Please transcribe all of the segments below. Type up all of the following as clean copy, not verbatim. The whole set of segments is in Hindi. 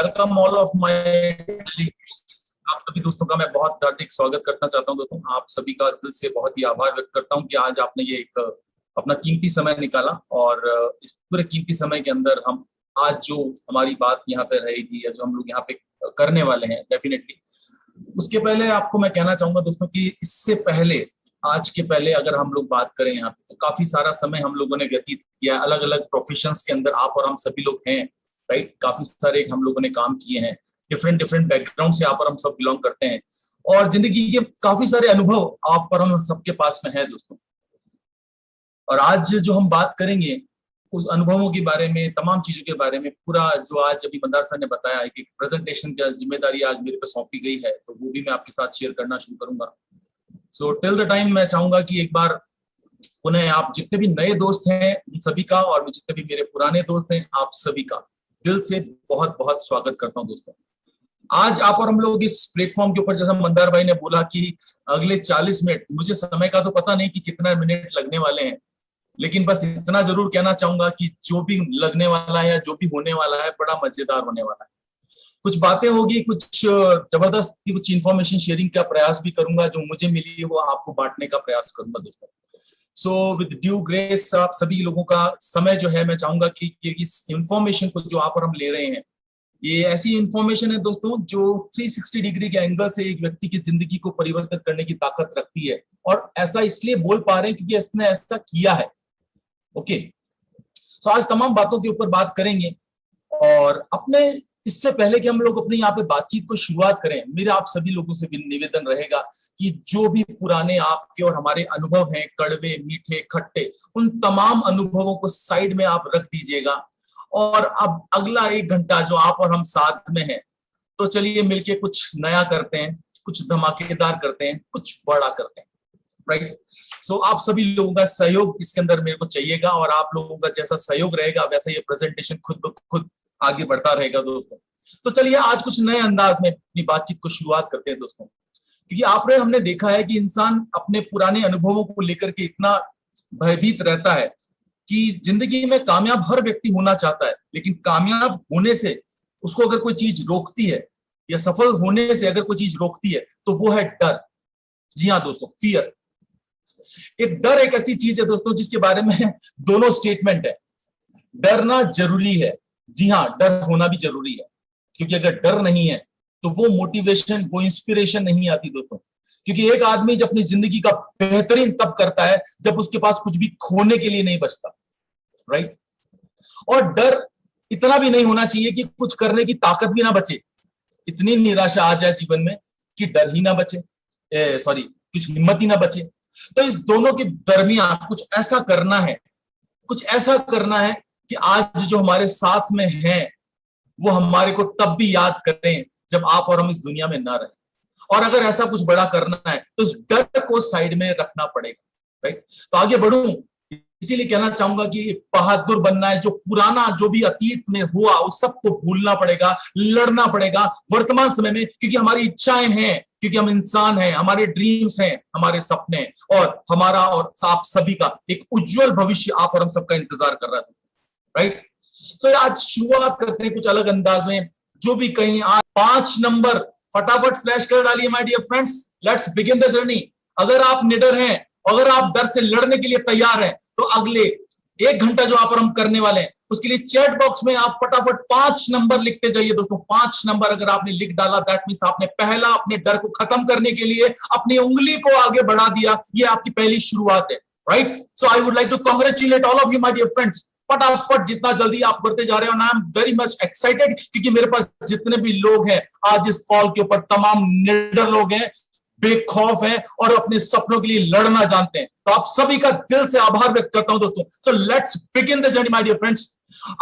वेलकम ऑल ऑफ माय आप सभी दोस्तों का मैं बहुत हार्दिक स्वागत करना चाहता हूं। दोस्तों, आप सभी का दिल से बहुत ही आभार व्यक्त करता हूं कि आज आपने ये एक अपना कीमती समय निकाला और इस पूरे कीमती समय के अंदर हम आज जो हमारी बात यहाँ पे रहेगी या जो हम लोग यहाँ पे करने वाले हैं डेफिनेटली, उसके पहले आपको मैं कहना चाहूंगा दोस्तों कि इससे पहले, आज के पहले अगर हम लोग बात करें यहाँ पे, तो काफी सारा समय हम लोगों ने व्यतीत किया, अलग अलग प्रोफेशंस के अंदर आप और हम सभी लोग हैं, राइट। काफी सारे हम लोगों ने काम किए हैं, डिफरेंट डिफरेंट बैकग्राउंड से आप और हम सब बिलोंग करते हैं और जिंदगी के काफी सारे अनुभव आप और हम सबके पास में है दोस्तों। और आज जो हम बात करेंगे उस अनुभवों के बारे में, तमाम चीजों के बारे में, पूरा जो आज अभी मंदार सर ने बताया है कि प्रेजेंटेशन की जिम्मेदारी आज मेरे पे सौंपी गई है, तो वो भी मैं आपके साथ शेयर करना शुरू करूंगा। सो टिल द टाइम मैं चाहूंगा कि एक बार पुनः आप जितने भी नए दोस्त हैं उन सभी का, और जितने भी मेरे पुराने दोस्त हैं आप सभी का दिल से बहुत बहुत स्वागत करता हूं दोस्तों। आज आप और हम लोग इस प्लेटफॉर्म के ऊपर, जैसा मंदार भाई ने बोला कि अगले 40 मिनट, मुझे समय का तो पता नहीं कि कितना मिनट लगने वाले हैं, लेकिन बस इतना जरूर कहना चाहूंगा कि जो भी लगने वाला है या जो भी होने वाला है बड़ा मजेदार होने वाला है। कुछ बातें होगी, कुछ जबरदस्त की कुछ इंफॉर्मेशन शेयरिंग का प्रयास भी करूंगा, जो मुझे मिली वो आपको बांटने का प्रयास करूंगा दोस्तों। सो विद ड्यू ग्रेस आप सभी लोगों का समय जो है, मैं चाहूंगा कि इस इंफॉर्मेशन को जो आप और हम ले रहे हैं, ये ऐसी इंफॉर्मेशन है दोस्तों जो 360 डिग्री के एंगल से एक व्यक्ति की जिंदगी को परिवर्तित करने की ताकत रखती है। और ऐसा इसलिए बोल पा रहे हैं क्योंकि इसने ऐसा किया है। ओके, तो आज तमाम बातों के ऊपर बात करेंगे। और अपने इससे पहले कि हम लोग अपने यहाँ पे बातचीत को शुरुआत करें, मेरा आप सभी लोगों से भी निवेदन रहेगा कि जो भी पुराने आपके और हमारे अनुभव हैं, कड़वे मीठे खट्टे, उन तमाम अनुभवों को साइड में आप रख दीजिएगा। और अब अगला 1 घंटा जो आप और हम साथ में हैं, तो चलिए मिलके कुछ नया करते हैं, कुछ धमाकेदार करते हैं, कुछ बड़ा करते हैं, राइट। सो आप सभी लोगों का सहयोग इसके अंदर मेरे को चाहिएगा, और आप लोगों का जैसा सहयोग रहेगा वैसा ये प्रेजेंटेशन खुद ब खुद आगे बढ़ता रहेगा दोस्तों। तो चलिए आज कुछ नए अंदाज में अपनी बातचीत को शुरुआत करते हैं दोस्तों, क्योंकि आपने हमने देखा है कि इंसान अपने पुराने अनुभवों को लेकर के इतना भयभीत रहता है कि जिंदगी में कामयाब हर व्यक्ति होना चाहता है, लेकिन कामयाब होने से उसको अगर कोई चीज रोकती है, या सफल होने से अगर कोई चीज रोकती है, तो वो है डर। जी हाँ दोस्तों, फियर। एक डर एक ऐसी चीज है दोस्तों जिसके बारे में दोनों स्टेटमेंट है। डरना जरूरी है, जी हाँ, डर होना भी जरूरी है, क्योंकि अगर डर नहीं है तो वो मोटिवेशन, वो इंस्पिरेशन नहीं आती दोस्तों। क्योंकि एक आदमी जब अपनी जिंदगी का बेहतरीन तब करता है जब उसके पास कुछ भी खोने के लिए नहीं बचता, राइट। और डर इतना भी नहीं होना चाहिए कि कुछ करने की ताकत भी ना बचे, इतनी निराशा आ जाए जीवन में कि डर ही ना बचे, कुछ हिम्मत ही ना बचे। तो इस दोनों के दरमियान कुछ ऐसा करना है, कुछ ऐसा करना है कि आज जो हमारे साथ में है वो हमारे को तब भी याद करें जब आप और हम इस दुनिया में ना रहें। और अगर ऐसा कुछ बड़ा करना है तो उस डर को साइड में रखना पड़ेगा, राइट। तो आगे बढ़ूं, इसीलिए कहना चाहूंगा कि बहादुर बनना है, जो पुराना जो भी अतीत में हुआ उस सबको भूलना पड़ेगा, लड़ना पड़ेगा वर्तमान समय में, क्योंकि हमारी इच्छाएं हैं, क्योंकि हम इंसान हैं, हमारे ड्रीम्स हैं, हमारे सपने, और हमारा और आप सभी का एक उज्जवल भविष्य आप और हम सबका इंतजार कर रहा है, राइट। तो आज शुरुआत करते हैं कुछ अलग अंदाज में। जो भी कहीं आज 5 नंबर फटाफट फ्लैश कर डालिए my dear friends, let's begin the journey. अगर आप निडर हैं, अगर आप डर से लड़ने के लिए तैयार हैं, तो अगले 1 घंटा जो आप और हम करने वाले हैं, उसके लिए चैट बॉक्स में आप फटाफट 5 नंबर लिखते जाइए दोस्तों। 5 नंबर अगर आपने लिख डाला, दैट मींस आपने पहला अपने डर को खत्म करने के लिए अपनी उंगली को आगे बढ़ा दिया। ये आपकी पहली शुरुआत है, right. So I would like to congratulate all of you my dear friends. फटाफट जितना जल्दी आप करते जा रहे हो, I am very much excited, क्योंकि मेरे पास जितने भी लोग हैं आज इस कॉल के ऊपर, तमाम निडर लोग हैं, बेखौफ हैं और अपने सपनों के लिए लड़ना जानते हैं। तो आप सभी का दिल से आभार व्यक्त करता हूं दोस्तों। So let's begin the journey my dear friends.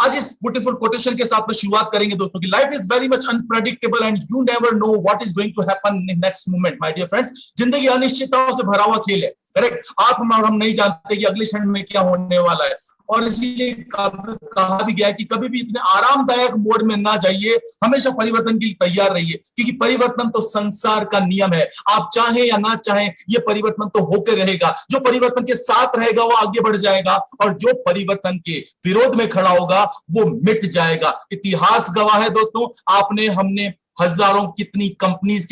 आज इस ब्यूटीफुल कोटेशन के साथ में शुरुआत करेंगे दोस्तों कि life is very much unpredictable and you never know what is going to happen in next moment my dear friends. जिंदगी अनिश्चितताओं से भरा हुआ खेल है, करेक्ट। आप और हम नहीं जानते कि अगले क्षण में क्या होने वाला है, और इसीलिए कहा भी गया है कि कभी भी इतने आरामदायक मोड में ना जाइए, हमेशा परिवर्तन के लिए तैयार रहिए, क्योंकि परिवर्तन तो संसार का नियम है। आप चाहें या ना चाहें, ये परिवर्तन तो होकर रहेगा। जो परिवर्तन के साथ रहेगा वो आगे बढ़ जाएगा, और जो परिवर्तन के विरोध में खड़ा होगा वो मिट जाएगा। इतिहास गवाह है दोस्तों, आपने हमने हजारों कितनी कंपनीज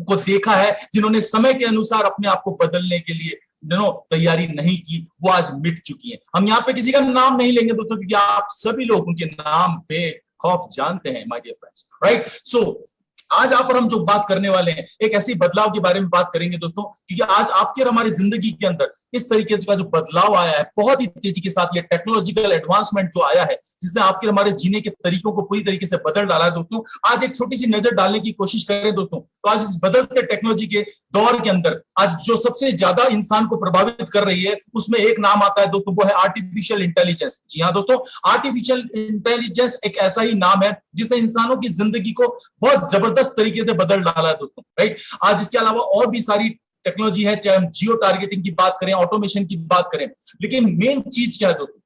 को देखा है जिन्होंने समय के अनुसार अपने आप को बदलने के लिए तैयारी नहीं की, वो आज मिट चुकी है। हम यहाँ पे किसी का नाम नहीं लेंगे दोस्तों, क्योंकि आप सभी लोग उनके नाम पे खौफ जानते हैं माय डियर फ्रेंड्स, राइट। सो आज आप और हम जो बात करने वाले हैं, एक ऐसी बदलाव के बारे में बात करेंगे दोस्तों, क्योंकि आज आपकी और हमारी जिंदगी के अंदर इस तरीके का जो बदलाव आया है, बहुत ही तेजी के साथ, ये टेक्नोलॉजिकल एडवांसमेंट जो आया है, जिसने आपके हमारे जीने के तरीकों को पूरी तरीके से बदल डाला है दोस्तों। आज एक छोटी सी नजर डालने की कोशिश करें दोस्तों, तो आज इस बदलते टेक्नोलॉजी के दौर के अंदर आज जो सबसे ज्यादा इंसान को प्रभावित कर रही है, उसमें एक नाम आता है दोस्तों, वो है आर्टिफिशियल इंटेलिजेंस। जी हाँ दोस्तों, आर्टिफिशियल इंटेलिजेंस एक ऐसा ही नाम है जिसने इंसानों की जिंदगी को बहुत जबरदस्त तरीके से बदल डाला है दोस्तों, राइट। आज इसके अलावा और भी सारी टेक्नोलॉजी है, चाहे हम जियो टारगेटिंग की बात करें, ऑटोमेशन की बात करें, लेकिन मेन चीज क्या है दोस्तों?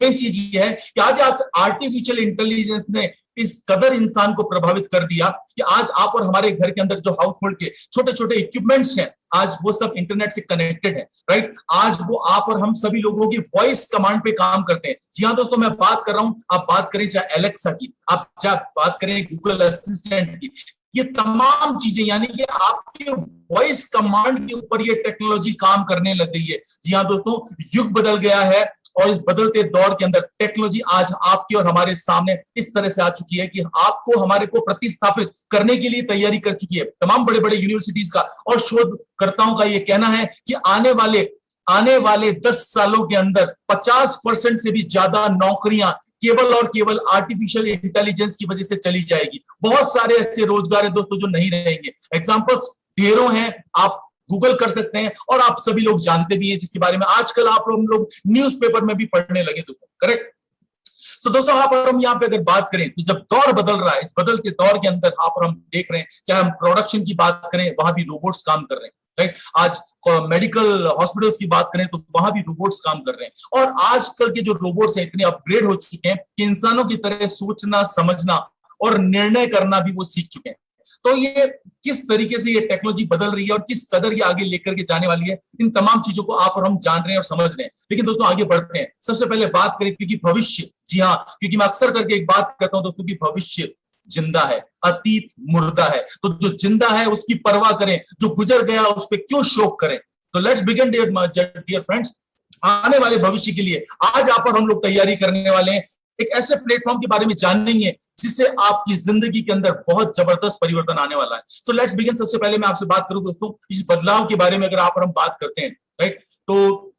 मेन चीज ये है कि आज आर्टिफिशियल इंटेलिजेंस ने इस कदर इंसान को प्रभावित कर दिया कि आज आप और हमारे घर के अंदर जो हाउस होल्ड के छोटे छोटे इक्विपमेंट्स हैं, आज वो सब इंटरनेट से कनेक्टेड है, राइट। आज वो आप और हम सभी लोगों की वॉइस कमांड पे काम करते हैं। जी हाँ दोस्तों, मैं बात कर रहा हूं, आप बात करें चाहे एलेक्सा की, आप चाहे बात करें गूगल असिस्टेंट की, ये तमाम चीजें, यानी कि आपके वॉइस कमांड के ऊपर ये टेक्नोलॉजी काम करने लग गई है। जी हाँ दोस्तों, युग बदल गया है, और इस बदलते दौर के अंदर टेक्नोलॉजी आज आपके और हमारे सामने इस तरह से आ चुकी है कि आपको हमारे को प्रतिस्थापित करने के लिए तैयारी कर चुकी है। तमाम बड़े बड़े यूनिवर्सिटीज का और शोधकर्ताओं का ये कहना है कि आने वाले 10 सालों के अंदर 50% से भी ज्यादा नौकरियां केवल और केवल आर्टिफिशियल इंटेलिजेंस की वजह से चली जाएगी। बहुत सारे ऐसे रोजगार है दोस्तों जो नहीं रहेंगे। एग्जांपल्स ढेरों हैं, आप गूगल कर सकते हैं, और आप सभी लोग जानते भी हैं, जिसके बारे में आजकल आप हम लोग न्यूज़पेपर में भी पढ़ने लगे दोस्तों, करेक्ट। तो दोस्तों, आप और हम यहाँ पे अगर बात करें, तो जब दौर बदल रहा है, इस बदलते दौर के अंदर आप और हम देख रहे हैं, चाहे हम प्रोडक्शन की बात करें, वहां भी रोबोट्स काम कर रहे हैं, राइट। आज मेडिकल हॉस्पिटल्स की बात करें तो वहां भी रोबोट्स काम कर रहे हैं, और आजकल के जो रोबोट्स हैं इतने अपग्रेड हो चुके हैं कि इंसानों की तरह सोचना, समझना और निर्णय करना भी वो सीख चुके हैं। तो ये किस तरीके से ये टेक्नोलॉजी बदल रही है और किस कदर ये आगे लेकर के जाने वाली है, इन तमाम चीजों को आप और हम जान रहे हैं और समझ रहे हैं। लेकिन दोस्तों, आगे बढ़ते हैं। सबसे पहले बात करें, क्योंकि भविष्य, जी हाँ, क्योंकि मैं अक्सर करके एक बात कहता हूं दोस्तों कि भविष्य जिंदा है, अतीत मुर्दा है। तो जो जिंदा है उसकी परवाह करें, जो गुजर गया उस पर क्यों शोक करें। तो लेट्स बिगिन डियर फ्रेंड्स। आने वाले भविष्य के लिए आज आप और हम लोग तैयारी करने वाले हैं, एक ऐसे प्लेटफॉर्म के बारे में जानेंगे जिससे आपकी जिंदगी के अंदर बहुत जबरदस्त परिवर्तन आने वाला है। सो लेट्स बिगिन। सबसे पहले मैं आपसे बात करूं दोस्तों, इस बदलाव के बारे में अगर आप और हम बात करते हैं, राइट, तो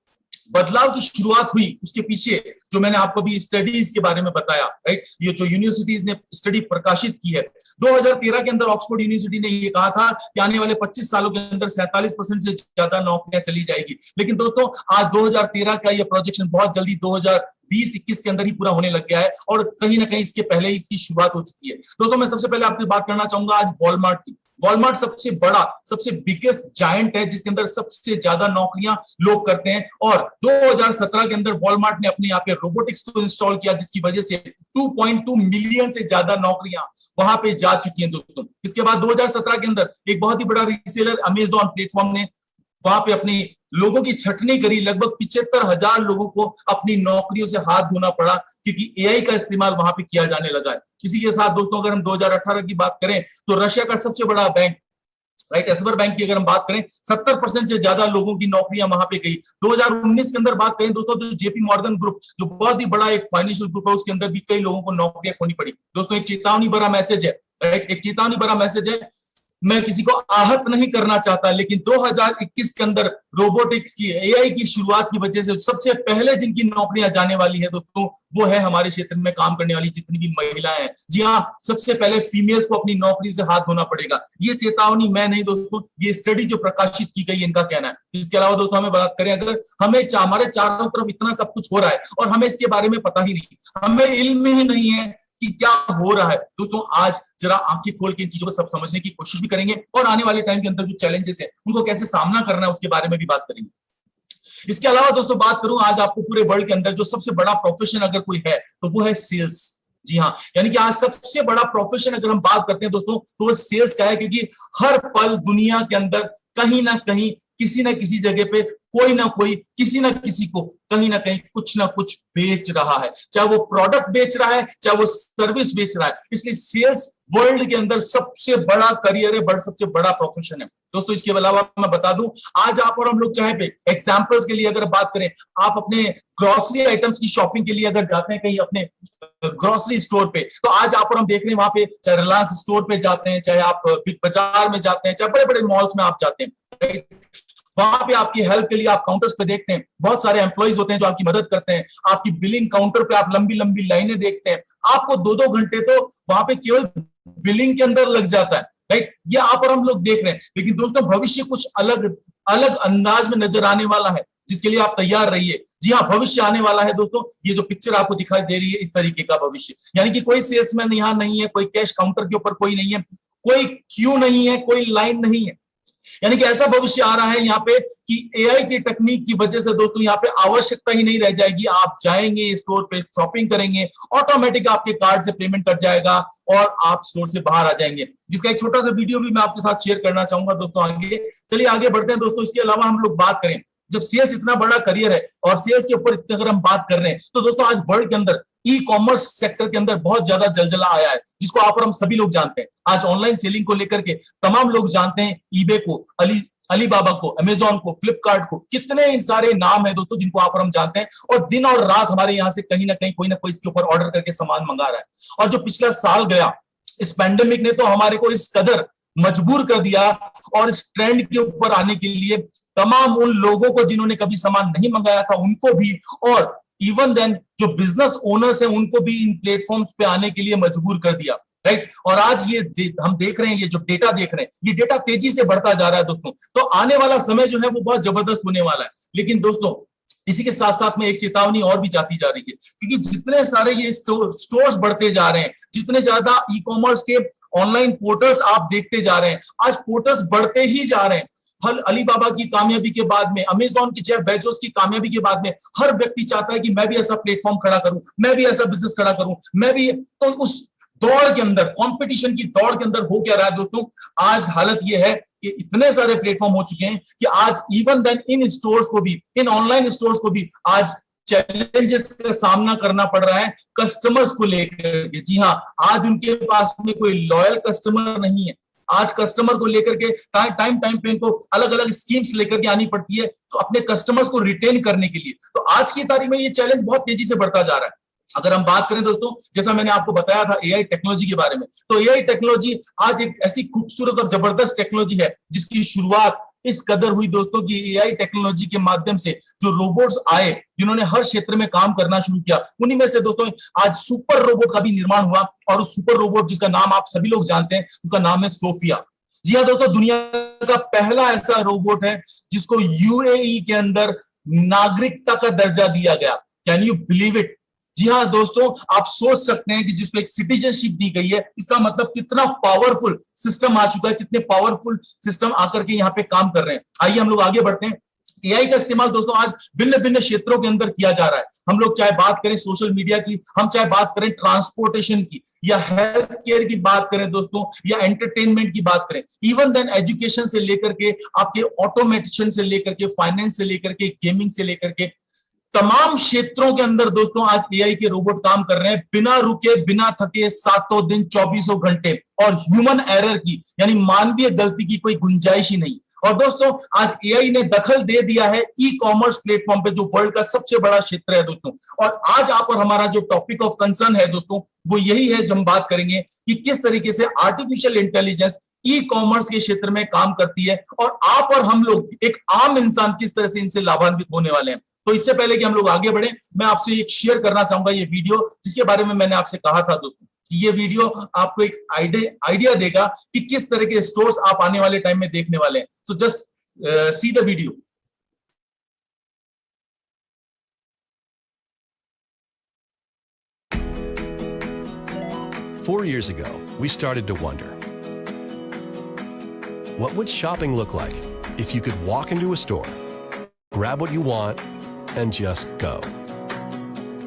बदलाव की शुरुआत हुई, उसके पीछे जो मैंने आपको भी स्टडीज के बारे में बताया, राइट, ये जो यूनिवर्सिटीज ने स्टडी प्रकाशित की है, 2013 के अंदर ऑक्सफोर्ड यूनिवर्सिटी ने ये कहा था कि आने वाले 25 सालों के अंदर 47% से ज्यादा नौकरियां चली जाएगी। लेकिन दोस्तों, आज 2013 का ये प्रोजेक्शन बहुत जल्दी 2020-21 के अंदर ही पूरा होने लग गया है, और कहीं ना कहीं इसके पहले ही इसकी शुरुआत हो चुकी है। दोस्तों, मैं सबसे पहले आपसे बात करना चाहूंगा आज वॉलमार्ट की। वॉलमार्ट सबसे बड़ा, सबसे बिगेस्ट जायंट है, जिसके अंदर सबसे ज्यादा नौकरियां लोग करते हैं, और 2017 के अंदर वॉलमार्ट ने अपने यहाँ पे रोबोटिक्स को इंस्टॉल किया, जिसकी वजह से 2.2 मिलियन से ज्यादा नौकरियां वहां पे जा चुकी हैं दोस्तों। इसके बाद 2017 के अंदर एक बहुत ही बड़ा रीसेलर अमेजॉन प्लेटफॉर्म ने वहां पे अपनी लोगों की छटनी करी। लगभग 75,000 लोगों को अपनी नौकरियों से हाथ धोना पड़ा, क्योंकि एआई का इस्तेमाल वहां पे किया जाने लगा है। इसी के साथ दोस्तों, अगर हम 2018 की बात करें तो रशिया का सबसे बड़ा बैंक, राइट, एसबर बैंक की अगर हम बात करें, 70% से ज्यादा लोगों की नौकरियां वहां पे गई। 2019 के अंदर बात करें दोस्तों, तो जेपी मॉर्गन ग्रुप, जो बहुत ही बड़ा एक फाइनेंशियल ग्रुप है, उसके अंदर भी कई लोगों को नौकरियां खोनी पड़ी। दोस्तों, एक चेतावनी भरा मैसेज है, राइट, एक चेतावनी भरा मैसेज है। मैं किसी को आहत नहीं करना चाहता, लेकिन 2021 के अंदर रोबोटिक्स की, एआई की शुरुआत की वजह से सबसे पहले जिनकी नौकरियां जाने वाली है दोस्तों, वो है हमारे क्षेत्र में काम करने वाली जितनी भी महिलाएं हैं। जी हाँ, सबसे पहले फीमेल्स को अपनी नौकरी से हाथ धोना पड़ेगा। ये चेतावनी मैं नहीं दोस्तों, ये स्टडी जो प्रकाशित की गई इनका कहना है। इसके अलावा दोस्तों, हमें बात करें, अगर हमें हमारे चारों तरफ इतना सब कुछ हो रहा है और हमें इसके बारे में पता ही नहीं, हमें इल्म ही नहीं है कि क्या हो रहा है दोस्तों, आज जरा आंखें खोल के इन चीजों को सब समझने की कोशिश भी करेंगे, और आने वाले टाइम के अंदर जो चैलेंजेस हैं उनको कैसे सामना करना है उसके बारे में भी बात करेंगे। इसके अलावा दोस्तों बात करूं आज आपको पूरे वर्ल्ड के अंदर जो सबसे बड़ा प्रोफेशन अगर कोई है तो वो है सेल्स। जी हाँ, यानी कि आज सबसे बड़ा प्रोफेशन अगर हम बात करते हैं दोस्तों तो वो सेल्स का है, क्योंकि हर पल दुनिया के अंदर कहीं ना कहीं किसी ना किसी जगह पे कोई ना कोई किसी ना किसी को कहीं ना कहीं कुछ ना कुछ बेच रहा है, चाहे वो प्रोडक्ट बेच रहा है चाहे वो सर्विस बेच रहा है। इसलिए सेल्स वर्ल्ड के अंदर सबसे बड़ा करियर है, सबसे बड़ा प्रोफेशन है दोस्तों। इसके अलावा मैं बता दूं आज आप और हम लोग चाहे पे एग्जांपल्स के लिए अगर बात करें, आप अपने ग्रोसरी आइटम्स की शॉपिंग के लिए अगर जाते हैं कहीं अपने ग्रोसरी स्टोर पे, तो आज आप और हम देख रहे हैं वहां पे चाहे रिलायंस स्टोर पे जाते हैं, चाहे आप बिग बाजार में जाते हैं, चाहे बड़े बड़े मॉल्स में आप जाते हैं, वहां पे आपकी हेल्प के लिए आप काउंटर्स पे देखते हैं बहुत सारे एम्प्लॉइज होते हैं जो आपकी मदद करते हैं। आपकी बिलिंग काउंटर पे आप लंबी लंबी लाइनें देखते हैं, आपको 2-2 घंटे तो वहां पे केवल बिलिंग के अंदर लग जाता है, राइट। ये आप और हम लोग देख रहे हैं, लेकिन दोस्तों भविष्य कुछ अलग अलग अंदाज में नजर आने वाला है, जिसके लिए आप तैयार रहिए। जी हाँ, भविष्य आने वाला है दोस्तों। ये जो पिक्चर आपको दिखाई दे रही है इस तरीके का भविष्य, यानी कि कोई सेल्समैन यहाँ नहीं है, कोई कैश काउंटर के ऊपर कोई नहीं है, कोई क्यू नहीं है, कोई लाइन नहीं है। यानी कि ऐसा भविष्य आ रहा है यहाँ पे कि एआई की टेक्निक की वजह से दोस्तों यहाँ पे आवश्यकता ही नहीं रह जाएगी। आप जाएंगे स्टोर पे शॉपिंग करेंगे, ऑटोमेटिक आपके कार्ड से पेमेंट कट जाएगा और आप स्टोर से बाहर आ जाएंगे, जिसका एक छोटा सा वीडियो भी मैं आपके साथ शेयर करना चाहूंगा दोस्तों आगे। चलिए आगे बढ़ते हैं दोस्तों। इसके अलावा हम लोग बात करें, जब सेल्स इतना बड़ा करियर है और सेल्स के ऊपर अगर हम बात कर रहे हैं तो दोस्तों आज वर्ल्ड के अंदर ई कॉमर्स सेक्टर के अंदर बहुत ज्यादा जलजला आया है, जिसको आप और हम सभी लोग जानते हैं। आज ऑनलाइन सेलिंग को लेकर के तमाम लोग जानते हैं, ईबे को, अलीबाबा को, अमेजॉन को, फ्लिपकार्ट को, कितने सारे नाम है दोस्तों जिनको आप और हम जानते हैं, और दिन और रात हमारे यहां से कहीं ना कहीं कोई ना कोई इसके ऊपर ऑर्डर करके सामान मंगा रहा है। और जो पिछला साल गया इस पैंडेमिक ने तो हमारे को इस कदर मजबूर कर दिया और इस ट्रेंड के ऊपर आने के लिए तमाम उन लोगों को जिन्होंने कभी सामान नहीं मंगाया था उनको भी, और इवन देन जो बिजनेस ओनर्स हैं उनको भी इन प्लेटफॉर्म्स पे आने के लिए मजबूर कर दिया, राइट। और आज ये हम देख रहे हैं, ये जो डेटा देख रहे हैं, ये डेटा तेजी से बढ़ता जा रहा है दोस्तों। तो आने वाला समय जो है वो बहुत जबरदस्त होने वाला है। लेकिन दोस्तों इसी के साथ साथ में एक चेतावनी और भी जाती जा रही है, क्योंकि जितने सारे ये स्टोर्स बढ़ते जा रहे हैं, जितने ज्यादा ई कॉमर्स के ऑनलाइन पोर्टल्स आप देखते जा रहे हैं, आज पोर्टल्स बढ़ते ही जा रहे हैं। अलीबाबा की कामयाबी के बाद में, अमेजॉन की, जेफ बेजोस की कामयाबी के बाद में हर व्यक्ति चाहता है कि मैं भी ऐसा प्लेटफॉर्म खड़ा करूं, मैं भी ऐसा बिजनेस खड़ा करूं, मैं भी। तो उस दौड़ के अंदर, कंपटीशन की दौड़ के अंदर हो क्या रहा है दोस्तों, आज हालत ये है कि इतने सारे प्लेटफॉर्म हो चुके हैं कि आज इवन देन इन स्टोर्स को भी, इन ऑनलाइन स्टोर्स को भी आज चैलेंजेस का सामना करना पड़ रहा है कस्टमर्स को लेकर के। जी हाँ, आज उनके पास में कोई लॉयल कस्टमर नहीं है। आज कस्टमर को लेकर के टाइम पे इनको अलग अलग स्कीम्स लेकर के आनी पड़ती है तो अपने कस्टमर्स को रिटेन करने के लिए। तो आज की तारीख में ये चैलेंज बहुत तेजी से बढ़ता जा रहा है। अगर हम बात करें दोस्तों, जैसा मैंने आपको बताया था एआई टेक्नोलॉजी के बारे में, तो एआई टेक्नोलॉजी आज एक ऐसी खूबसूरत और जबरदस्त टेक्नोलॉजी है जिसकी शुरुआत इस कदर हुई दोस्तों कि एआई टेक्नोलॉजी के माध्यम से जो रोबोट्स आए, जिन्होंने हर क्षेत्र में काम करना शुरू किया, उन्हीं में से दोस्तों आज सुपर रोबोट का भी निर्माण हुआ। और उस सुपर रोबोट जिसका नाम आप सभी लोग जानते हैं, उसका नाम है सोफिया। जी हाँ दोस्तों, दुनिया का पहला ऐसा रोबोट है जिसको यूएई के अंदर नागरिकता का दर्जा दिया गया। Can you believe it? जी हाँ दोस्तों, आप सोच सकते हैं कि जिसको एक सिटीजनशिप दी गई है, इसका मतलब कितना पावरफुल सिस्टम आ चुका है, कितने पावरफुल सिस्टम आकर के यहाँ पे काम कर रहे हैं। आइए हम लोग आगे बढ़ते हैं। एआई का इस्तेमाल दोस्तों आज भिन्न भिन्न क्षेत्रों के अंदर किया जा रहा है। हम लोग चाहे बात करें सोशल मीडिया की, हम चाहे बात करें ट्रांसपोर्टेशन की, या हेल्थ केयर की बात करें दोस्तों, या एंटरटेनमेंट की बात करें, इवन देन एजुकेशन से लेकर के आपके ऑटोमेशन से लेकर के फाइनेंस से लेकर के गेमिंग से लेकर के तमाम क्षेत्रों के अंदर दोस्तों आज एआई के रोबोट काम कर रहे हैं, बिना रुके बिना थके, 7 दिन 24 घंटे, और ह्यूमन एरर की यानी मानवीय गलती की कोई गुंजाइश ही नहीं। और दोस्तों आज एआई ने दखल दे दिया है ई कॉमर्स प्लेटफॉर्म पे, जो वर्ल्ड का सबसे बड़ा क्षेत्र है दोस्तों। और आज आप और हमारा जो टॉपिक ऑफ कंसर्न है दोस्तों, वो यही है जो हम बात करेंगे कि किस तरीके से आर्टिफिशियल इंटेलिजेंस ई कॉमर्स के क्षेत्र में काम करती है, और आप और हम लोग एक आम इंसान किस तरह से इनसे लाभान्वित होने वाले हैं। तो इससे पहले कि हम लोग आगे बढ़े, मैं आपसे एक शेयर करना चाहूंगा ये वीडियो, जिसके बारे में मैंने आपसे कहा था दोस्तों कि ये वीडियो आपको एक आइडिया देगा कि किस तरह के स्टोर्स आप आने वाले टाइम में देखने वाले हैं। So just see the video. Four years ago, we started to wonder, what would shopping look like if you could walk into a store, grab what you want, and just go.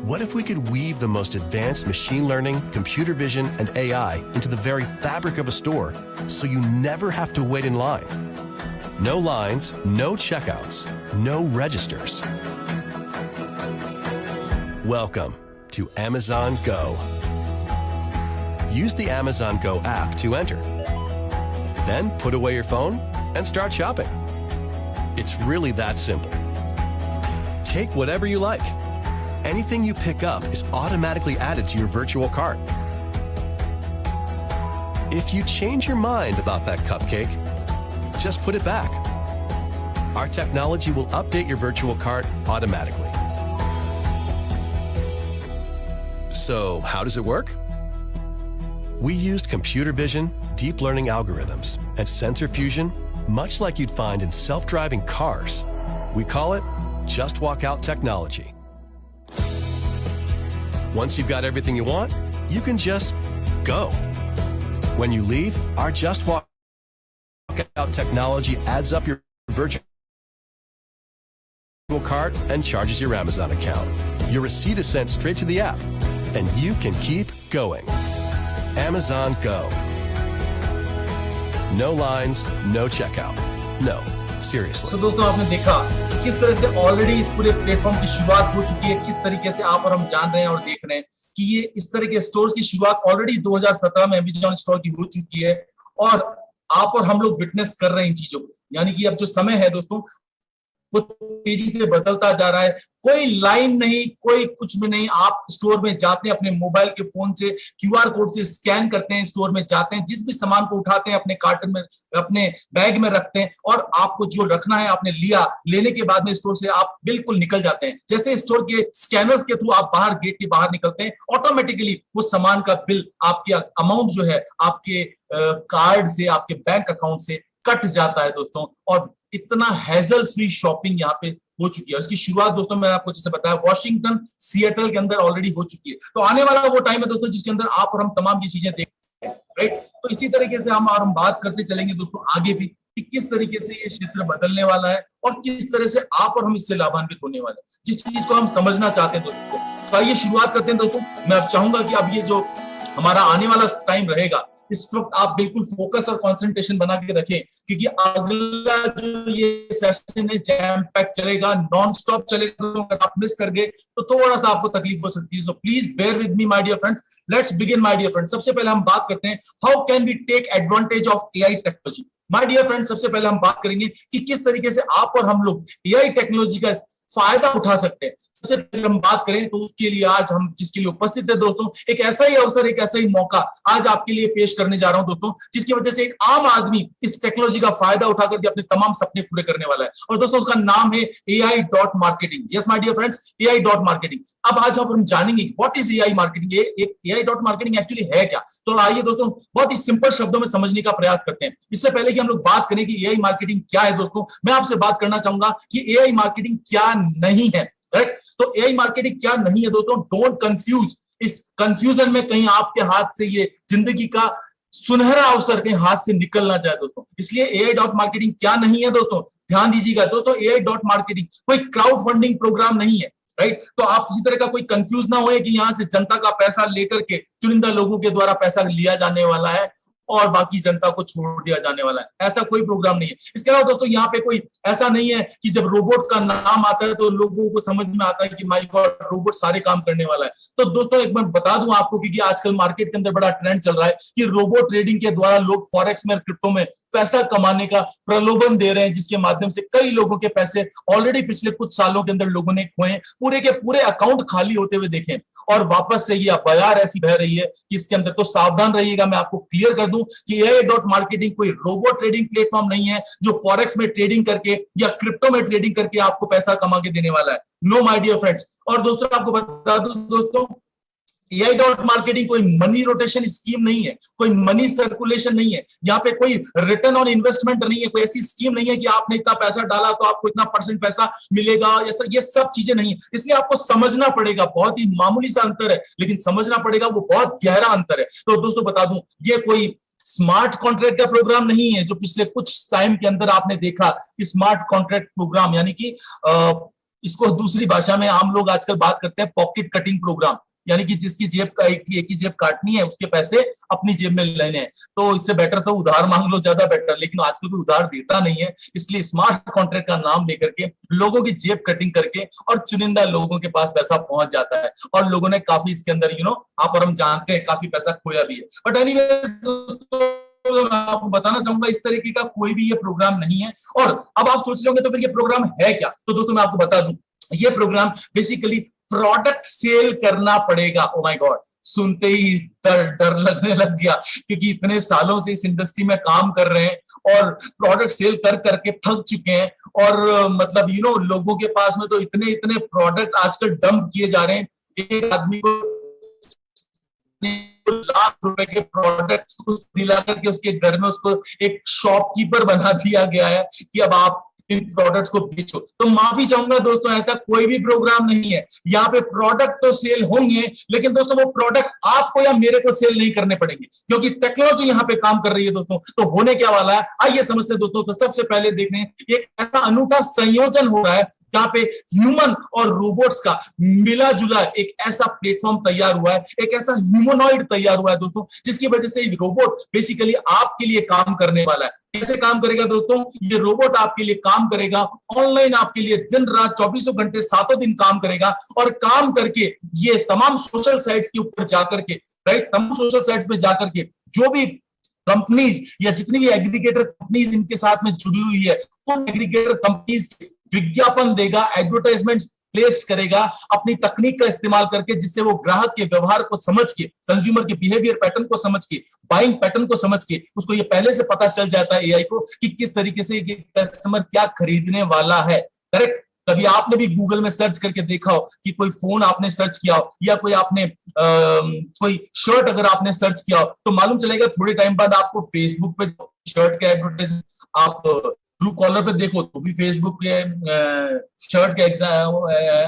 What if we could weave the most advanced machine learning, computer vision, and AI into the very fabric of a store so you never have to wait in line? No lines, no checkouts, no registers. Welcome to Amazon Go. Use the Amazon Go app to enter. Then put away your phone and start shopping. It's really that simple. Take whatever you like. Anything you pick up is automatically added to your virtual cart. If you change your mind about that cupcake, just put it back. Our technology will update your virtual cart automatically. So, how does it work? We used computer vision, deep learning algorithms, and sensor fusion, much like you'd find in self-driving cars. We call it Just Walk Out technology. Once you've got everything you want, you can just go. When you leave, our Just Walk Out technology adds up your virtual cart and charges your Amazon account. Your receipt is sent straight to the app, and you can keep going. Amazon Go. No lines, no checkout. No, seriously. So दोस्तों आपने देखा किस तरह से ऑलरेडी इस पूरे प्लेटफॉर्म की शुरुआत हो चुकी है, किस तरीके से आप और हम जान रहे हैं और देख रहे हैं कि ये इस तरह के स्टोर्स की शुरुआत ऑलरेडी 2017 में अमेज़न स्टोर की हो चुकी है और आप और हम लोग विटनेस कर रहे हैं इन चीजों को। यानी कि अब जो समय है दोस्तों वो तेजी से बदलता जा रहा है। कोई लाइन नहीं, कोई कुछ भी नहीं। आप स्टोर में जाते हैं, अपने मोबाइल के फोन से क्यूआर कोड से स्कैन करते हैं, स्टोर में जाते हैं, जिस भी सामान को उठाते हैं अपने कार्टन में, अपने बैग में रखते हैं और आपको जो रखना है आपने लिया, लेने के बाद में स्टोर से आप बिल्कुल निकल जाते हैं। जैसे स्टोर के स्कैनर्स के थ्रू आप बाहर गेट के बाहर निकलते हैं, ऑटोमेटिकली वो सामान का बिल, आपके अमाउंट जो है आपके कार्ड से, आपके बैंक अकाउंट से कट जाता है दोस्तों। और इतना हैजल फ्री शॉपिंग यहाँ पे हो चुकी है। इसकी शुरुआत दोस्तों मैं आपको जैसे बताया वॉशिंगटन, सिएटल के अंदर ऑलरेडी हो चुकी है। तो आने वाला वो टाइम है दोस्तों जिसके अंदर आप और हम तमाम ये चीजें देखेंगे, राइट। तो इसी तरीके से हम बात करते चलेंगे दोस्तों आगे भी कि किस तरीके से ये क्षेत्र बदलने वाला है और किस तरह से आप और हम इससे लाभान्वित होने वाले हैं, जिस चीज को हम समझना चाहते हैं दोस्तों। तो आइए शुरुआत करते हैं दोस्तों। मैं अब चाहूंगा कि अब ये जो हमारा आने वाला टाइम रहेगा, इस वक्त आप बिल्कुल फोकस और कंसंट्रेशन बना के रखें, क्योंकि अगला जो ये सेशन है जैम पैक चलेगा, नॉन स्टॉप चलेगा। अगर आप मिस कर गए तो थोड़ा सा आपको तकलीफ हो सकती है। So please bear with me my dear friends. Let's begin my dear friends. सबसे पहले हम बात करते हैं how can we take advantage of AI technology. My dear friends, सबसे पहले हम बात करेंगे कि किस तरीके से आप और हम लोग एआई टेक्नोलॉजी का फायदा उठा सकते हैं। सबसे पहले हम बात करें तो उसके लिए आज हम जिसके लिए उपस्थित है दोस्तों, एक ऐसा ही अवसर, एक ऐसा ही मौका आज आपके लिए पेश करने जा रहा हूं दोस्तों, जिसकी वजह से एक आम आदमी इस टेक्नोलॉजी का फायदा उठाकर के अपने तमाम सपने पूरे करने वाला है। और दोस्तों उसका नाम है AI.marketing। Yes my dear friends, AI.marketing। अब आज हम जानेंगे what is AI marketing, AI.marketing actually है क्या। तो आइए दोस्तों बहुत ही सिंपल शब्दों में समझने का प्रयास करते हैं। इससे पहले कि हम लोग बात करें कि AI मार्केटिंग क्या है दोस्तों, मैं आपसे बात करना चाहूंगा कि AI मार्केटिंग क्या नहीं है, राइट। तो एआई मार्केटिंग क्या नहीं है दोस्तों, डोंट कंफ्यूज। इस कंफ्यूजन में कहीं आपके हाथ से ये जिंदगी का सुनहरा अवसर कहीं हाथ से निकल ना जाए दोस्तों। इसलिए AI.marketing क्या नहीं है दोस्तों, ध्यान दीजिएगा दोस्तों। AI.marketing कोई क्राउड फंडिंग प्रोग्राम नहीं है, राइट। तो आप किसी तरह का कोई कंफ्यूज ना होए कि यहां से जनता का पैसा लेकर के चुनिंदा लोगों के द्वारा पैसा लिया जाने वाला है और बाकी जनता को छोड़ दिया जाने वाला है। ऐसा कोई प्रोग्राम नहीं है। इसके अलावा दोस्तों यहाँ पे कोई ऐसा नहीं है कि जब रोबोट का नाम आता है तो लोगों को समझ में आता है कि माय गॉड रोबोट सारे काम करने वाला है। तो दोस्तों एक बार बता दूं आपको, क्योंकि आजकल मार्केट के अंदर बड़ा ट्रेंड चल रहा है कि रोबोट ट्रेडिंग के द्वारा लोग फॉरेक्स में, क्रिप्टो में पैसा कमाने का प्रलोभन दे रहे हैं, जिसके माध्यम से कई लोगों के पैसे ऑलरेडी पिछले कुछ सालों के अंदर लोगों ने खोए, पूरे के पूरे अकाउंट खाली होते हुए देखे और वापस से ये एफआईआर ऐसी बह रही है कि इसके अंदर तो सावधान रहिएगा। मैं आपको क्लियर कर दूं कि AI.marketing कोई रोबोट ट्रेडिंग प्लेटफॉर्म नहीं है जो फॉरेक्स में ट्रेडिंग करके या क्रिप्टो में ट्रेडिंग करके आपको पैसा कमा के देने वाला है। No my dear friends. और दोस्तों आपको बता दूं दोस्तों, AI.marketing कोई मनी रोटेशन स्कीम नहीं है, कोई मनी सर्कुलेशन नहीं है, यहाँ पे कोई रिटर्न ऑन इन्वेस्टमेंट नहीं है, कोई ऐसी स्कीम नहीं है कि आपने इतना पैसा डाला तो आपको इतना % पैसा मिलेगा, ये सब चीजें नहीं है। इसलिए आपको समझना पड़ेगा, बहुत ही मामूली सा अंतर है लेकिन समझना पड़ेगा, वो बहुत गहरा अंतर है। तो दोस्तों बता दूं, ये कोई स्मार्ट कॉन्ट्रैक्ट का प्रोग्राम नहीं है जो पिछले कुछ टाइम के अंदर आपने देखा कि स्मार्ट कॉन्ट्रैक्ट प्रोग्राम, यानी कि इसको दूसरी भाषा में आम लोग आजकल बात करते हैं पॉकेट कटिंग प्रोग्राम, यानी कि जिसकी जेब का एक ही जेब काटनी है, उसके पैसे अपनी जेब में लेने हैं। तो इससे बेटर तो उधार मांग लो, ज्यादा बेटर, लेकिन आजकल कोई उधार देता नहीं है, इसलिए स्मार्ट कॉन्ट्रैक्ट का नाम लेकर के लोगों की जेब कटिंग करके और चुनिंदा लोगों के पास पैसा पहुंच जाता है, और लोगों ने काफी इसके अंदर आप और हम जानते हैं काफी पैसा खोया भी है। बट एनीवे मैं आपको बताना चाहूंगा इस तरीके का कोई भी ये प्रोग्राम नहीं है। और अब आप सोच रहे होंगे तो फिर ये प्रोग्राम है क्या? तो दोस्तों मैं आपको बता दूं, ये प्रोग्राम बेसिकली प्रोडक्ट सेल करना पड़ेगा। ओ माय गॉड, सुनते ही डर लगने लग गया, क्योंकि इतने सालों से इस इंडस्ट्री में काम कर रहे हैं और प्रोडक्ट सेल कर करके थक चुके हैं, और मतलब लोगों के पास में तो इतने इतने प्रोडक्ट आजकल डंप किए जा रहे हैं। एक आदमी को लाख रुपए के प्रोडक्ट दिला करके उसके घर में उसको एक शॉपकीपर बना दिया गया है कि अब आप इन प्रोडक्ट्स को बेचो। तो माफी चाहूंगा दोस्तों, ऐसा कोई भी प्रोग्राम नहीं है। यहाँ पे प्रोडक्ट तो सेल होंगे, लेकिन दोस्तों वो प्रोडक्ट आपको या मेरे को सेल नहीं करने पड़ेंगे, क्योंकि टेक्नोलॉजी यहाँ पे काम कर रही है दोस्तों। तो होने क्या वाला है, आइए समझते हैं दोस्तों। तो सबसे पहले देखने एक ऐसा अनूठा संयोजन हो रहा है जहां पे ह्यूमन और रोबोट्स का मिला जुला एक ऐसा प्लेटफॉर्म तैयार हुआ है, एक ऐसा ह्यूमनॉइड तैयार हुआ है दोस्तों, जिसकी वजह से रोबोट बेसिकली आपके लिए काम करने वाला है। कैसे काम करेगा दोस्तों? ये रोबोट आपके लिए काम करेगा ऑनलाइन, आपके लिए दिन रात 24 घंटे 7 दिन काम करेगा, और काम करके ये तमाम सोशल साइट्स के ऊपर जाकर के, राइट, तमाम सोशल साइट्स पे जाकर के जो भी कंपनीज या जितनी भी एग्रीगेटर कंपनीज इनके साथ में जुड़ी हुई है, उन एग्रीगेटर कंपनीज के विज्ञापन देगा, एडवर्टाइजमेंट प्लेस करेगा अपनी तकनीक का इस्तेमाल करके, जिससे वो ग्राहक के व्यवहार को समझ के, कंज्यूमर के बिहेवियर पैटर्न को समझ के, बाइंग पैटर्न को समझ के, उसको ये पहले से पता चल जाता है एआई को कि किस तरीके से कस्टमर क्या खरीदने वाला है। करेक्ट? कभी आपने भी गूगल में सर्च करके देखा हो कि कोई फोन आपने सर्च किया हो, या कोई आपने कोई शर्ट अगर आपने सर्च किया हो, तो मालूम चलेगा थोड़े टाइम बाद आपको फेसबुक पे शर्ट का एडवर्टाइजमेंट, आप ट्रू कॉलर पे देखो तो भी फेसबुक पे शर्ट के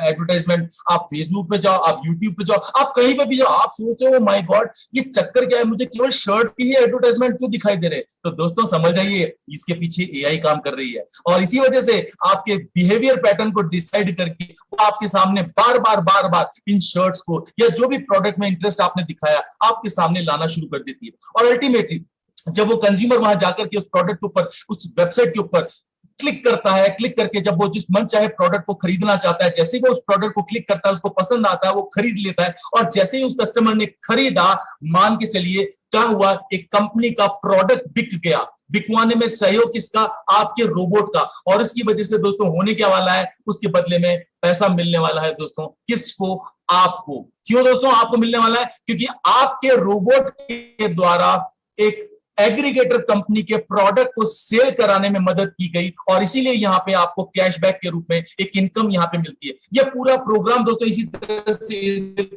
एडवर्टाइजमेंट, आप फेसबुक पे जाओ, आप यूट्यूब पे जाओ, आप कहीं पे भी जाओ, आप सोचते हो माय गॉड ये चक्कर क्या है, मुझे केवल शर्ट की ही एडवर्टाइजमेंट क्यों दिखाई दे रहे? तो दोस्तों समझ जाइए, इसके पीछे एआई काम कर रही है, और इसी वजह से आपके बिहेवियर पैटर्न को डिसाइड करके वो आपके सामने बार बार इन शर्ट्स को या जो भी प्रोडक्ट में इंटरेस्ट आपने दिखाया आपके सामने लाना शुरू कर देती है। और अल्टीमेटली जब वो कंज्यूमर वहां जाकर के उस प्रोडक्ट के ऊपर, उस वेबसाइट के ऊपर क्लिक करता है, क्लिक करके जब वो जिस मन चाहे प्रोडक्ट को खरीदना चाहता है, जैसे ही वो उस प्रोडक्ट को क्लिक करता है, उसको पसंद आता है, वो खरीद लेता है, और जैसे ही उस कस्टमर ने खरीदा, मान के चलिए क्या हुआ, एक कंपनी का प्रोडक्ट बिक गया। बिकवाने में सहयोग किसका? आपके रोबोट का। और इसकी वजह से दोस्तों होने क्या वाला है, उसके बदले में पैसा मिलने वाला है दोस्तों। किसको? आपको। क्यों दोस्तों आपको मिलने वाला है? क्योंकि आपके रोबोट के द्वारा एक एग्रीगेटर कंपनी के प्रोडक्ट को सेल कराने में मदद की गई, और इसीलिए यहां पे आपको कैशबैक के रूप में एक इनकम यहां पे मिलती है। यह पूरा प्रोग्राम दोस्तों इसी तरह से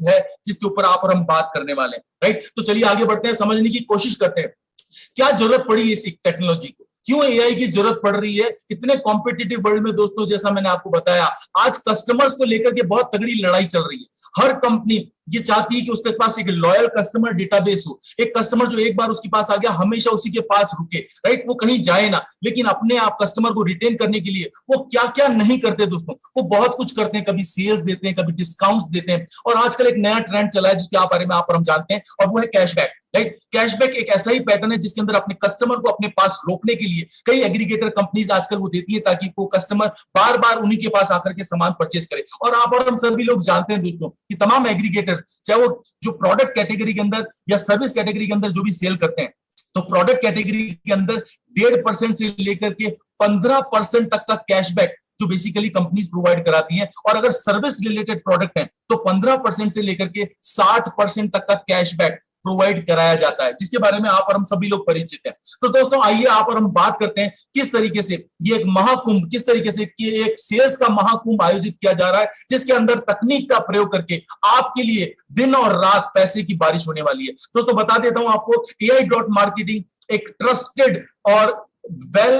है जिसके ऊपर आप और हम बात करने वाले हैं, राइट? तो चलिए आगे बढ़ते हैं, समझने की कोशिश करते हैं क्या जरूरत पड़ी इस टेक्नोलॉजी को, क्यों एआई की जरूरत पड़ रही है इतने कॉम्पिटिटिव वर्ल्ड में। दोस्तों जैसा मैंने आपको बताया, आज कस्टमर्स को लेकर के बहुत तगड़ी लड़ाई चल रही है। हर कंपनी ये चाहती है कि उसके पास एक लॉयल कस्टमर डेटाबेस हो, एक कस्टमर जो एक बार उसके पास आ गया हमेशा उसी के पास रुके, राइट, वो कहीं जाए ना। लेकिन अपने आप कस्टमर को रिटेन करने के लिए वो क्या क्या नहीं करते दोस्तों, वो बहुत कुछ करते हैं। कभी सेल्स देते हैं, कभी डिस्काउंट्स देते हैं, और आजकल एक नया ट्रेंड चला है जिसके बारे में आप और हम जानते हैं, और वो है कैशबैक, राइट। कैशबैक एक ऐसा ही पैटर्न है जिसके अंदर अपने कस्टमर को अपने पास रोकने के लिए कई एग्रीगेटर कंपनीज आजकल वो देती है, ताकि वो कस्टमर बार बार उन्हीं के पास आकर के सामान परचेज करे। और आप और हम सभी लोग जानते हैं दोस्तों कि तमाम एग्रीगेटर्स, चाहे वो जो प्रोडक्ट कैटेगरी के अंदर या सर्विस कैटेगरी के अंदर जो भी सेल करते हैं, तो प्रोडक्ट कैटेगरी के अंदर 1.5% से लेकर के 15% तक का कैशबैक जो बेसिकली कंपनीज प्रोवाइड कराती हैं, और अगर सर्विस रिलेटेड प्रोडक्ट है तो 15% से लेकर के 60% तक का कैशबैक प्रोवाइड कराया जाता है, जिसके बारे में आप और हम सभी लोग परिचित हैं। तो दोस्तों आइए आप और हम बात करते हैं किस तरीके से ये एक महाकुंभ, किस तरीके से ये एक सेल्स का महाकुंभ आयोजित किया जा रहा है, जिसके अंदर तकनीक का प्रयोग करके आपके लिए दिन और रात पैसे की बारिश होने वाली है। दोस्तों बता देता हूं आपको, AI.marketing एक ट्रस्टेड और वेल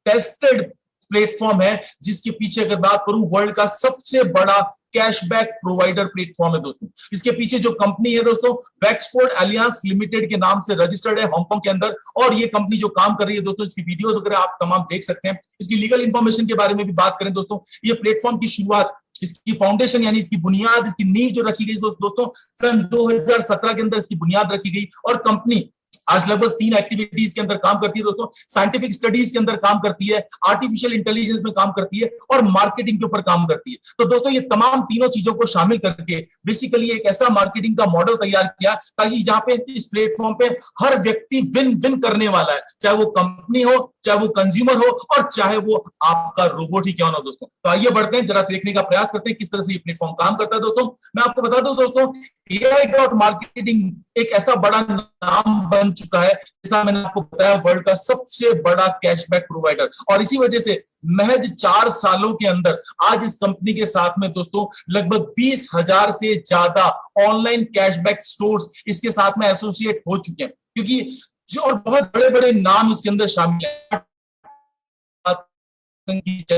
टेस्टेड प्लेटफॉर्म है, जिसके पीछे अगर बात करूं वर्ल्ड का सबसे बड़ा कैशबैक प्रोवाइडर प्लेटफॉर्म है दोस्तों। इसके पीछे जो कंपनी है दोस्तों, वैक्सफोर्ड अलियांस लिमिटेड के नाम से रजिस्टर्ड है हांगकांग के अंदर, और ये कंपनी जो काम कर रही है दोस्तों, इसकी वीडियोस वगैरह आप तमाम देख सकते हैं। इसकी लीगल इंफॉर्मेशन के बारे में भी बात करें दोस्तों, ये प्लेटफॉर्म की शुरुआत, इसकी फाउंडेशन यानी इसकी बुनियाद, इसकी नींव जो रखी गई दोस्तों सन 2017 के अंदर इसकी बुनियाद रखी गई, और कंपनी आज लगभग 3 एक्टिविटीज के अंदर काम करती है दोस्तों। साइंटिफिक स्टडीज के अंदर काम करती है, आर्टिफिशियल इंटेलिजेंस में काम करती है, और मार्केटिंग के ऊपर काम करती है। तो दोस्तों ये तमाम तीनों चीजों को शामिल करके बेसिकली एक ऐसा मार्केटिंग का मॉडल तैयार किया ताकि जहां पे इस प्लेटफॉर्म पे हर व्यक्ति विन विन करने वाला है, चाहे वो कंपनी हो, चाहे वो कंज्यूमर हो, और चाहे वो आपका रोबोट ही क्यों ना हो दोस्तों। तो आइए बढ़ते हैं, जरा देखने का प्रयास करते हैं किस तरह से ये प्लेटफॉर्म काम करता है दोस्तों। मैं आपको बता दूं दोस्तों, AI.marketing एक ऐसा बड़ा नाम बन चुका है, जैसा मैंने आपको बताया, वर्ल्ड का सबसे बड़ा कैशबैक प्रोवाइडर, और इसी वजह से महज 4 सालों के अंदर आज इस कंपनी के साथ में दोस्तों लगभग 20,000 से ज्यादा ऑनलाइन कैशबैक स्टोर्स इसके साथ में एसोसिएट हो चुके हैं, क्योंकि जो और बहुत बड़े बड़े नाम इसके अंदर शामिल है,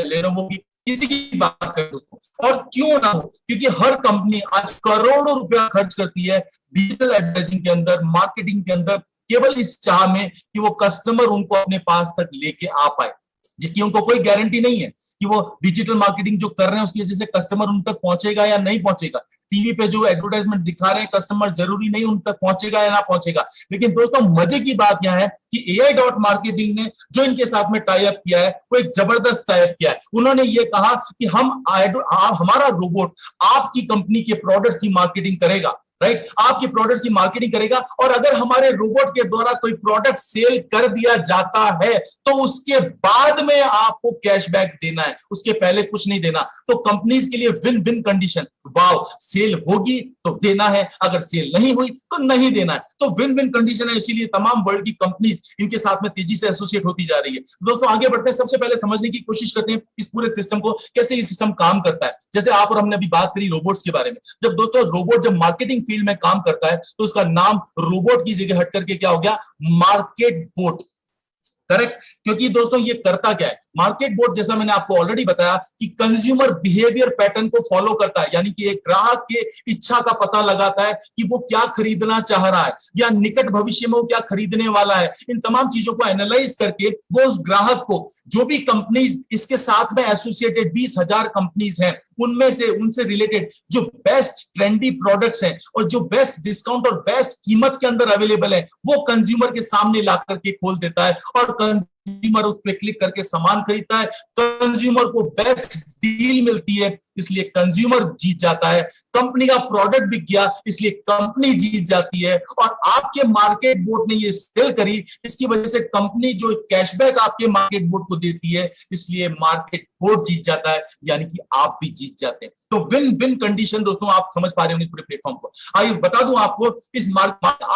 लेनोवो की, किसी की बात करें दोस्तों, और क्यों ना हो, क्योंकि हर कंपनी आज करोड़ों रुपया खर्च करती है डिजिटल एडवर्टाइजिंग के अंदर, मार्केटिंग के अंदर, केवल इस चाह में कि वो कस्टमर उनको अपने पास तक लेके आ पाए, जिसकी उनको कोई गारंटी नहीं है कि वो डिजिटल मार्केटिंग जो कर रहे हैं उसकी वजह से कस्टमर उन तक पहुंचेगा या नहीं पहुंचेगा। टीवी पे जो एडवर्टाइजमेंट दिखा रहे हैं कस्टमर, जरूरी नहीं उन तक पहुंचेगा या ना पहुंचेगा। लेकिन दोस्तों मजे की बात यह है कि AI.marketing ने जो इनके साथ में टाई अप किया है वो एक जबरदस्त टाई अप किया है। उन्होंने ये कहा कि हमारा रोबोट आपकी कंपनी के प्रोडक्ट्स की मार्केटिंग करेगा, राइट, आपके प्रोडक्ट्स की मार्केटिंग करेगा, और अगर हमारे रोबोट के द्वारा कोई प्रोडक्ट सेल कर दिया जाता है तो उसके बाद में आपको कैशबैक देना है, उसके पहले कुछ नहीं देना। तो कंपनीज के लिए विन विन कंडीशन, वाव, सेल होगी तो देना है, अगर सेल नहीं हुई तो नहीं देना है, तो विन विन कंडीशन है। इसीलिए तमाम वर्ल्ड की कंपनीज इनके साथ में तेजी से एसोसिएट होती जा रही है। दोस्तों आगे बढ़ते हैं, सबसे पहले समझने की कोशिश करते हैं इस पूरे सिस्टम को, कैसे ये सिस्टम काम करता है। जैसे आप और हमने अभी बात करी रोबोट्स के बारे में, जब दोस्तों रोबोट जब मार्केटिंग फील्ड में काम करता है तो उसका नाम रोबोट की जगह हट करके क्या हो गया, मार्केट बोट, करेक्ट। क्योंकि दोस्तों ये करता क्या है, मार्केट बोट जैसा मैंने आपको ऑलरेडी बताया कि कंज्यूमर बिहेवियर पैटर्न को फॉलो करता है, यानी कि एक ग्राहक के इच्छा का पता लगाता है कि वो क्या खरीदना चाह रहा है या निकट भविष्य में वो क्या खरीदने वाला है। इन तमाम चीजों को एनालाइज करके वो उस ग्राहक को, जो भी कंपनीज इसके साथ में एसोसिएटेड 20,000 कंपनीज हैं, उनमें से उनसे रिलेटेड जो बेस्ट ट्रेंडी प्रोडक्ट्स हैं और जो बेस्ट डिस्काउंट और बेस्ट कीमत के अंदर अवेलेबल है, वो कंज्यूमर के सामने ला करके खोल देता है, और कंज्यूमर उस पर क्लिक करके सामान खरीदता है। कंज्यूमर को बेस्ट डील मिलती है, इसलिए कंज्यूमर जीत जाता है। कंपनी का प्रोडक्ट बिक गया, इसलिए कंपनी जीत जाती है। और आपके मार्केट बोर्ड ने ये सेल करी, इसकी वजह से कंपनी जो कैशबैक आपके मार्केट बोर्ड को देती है, इसलिए मार्केट बोर्ड जीत जाता है, यानी कि आप भी जीत जाते हैं। तो विन विन कंडीशन दोस्तों, आप समझ पा रहे होंगे पूरे प्लेटफॉर्म को। आइए बता दूं आपको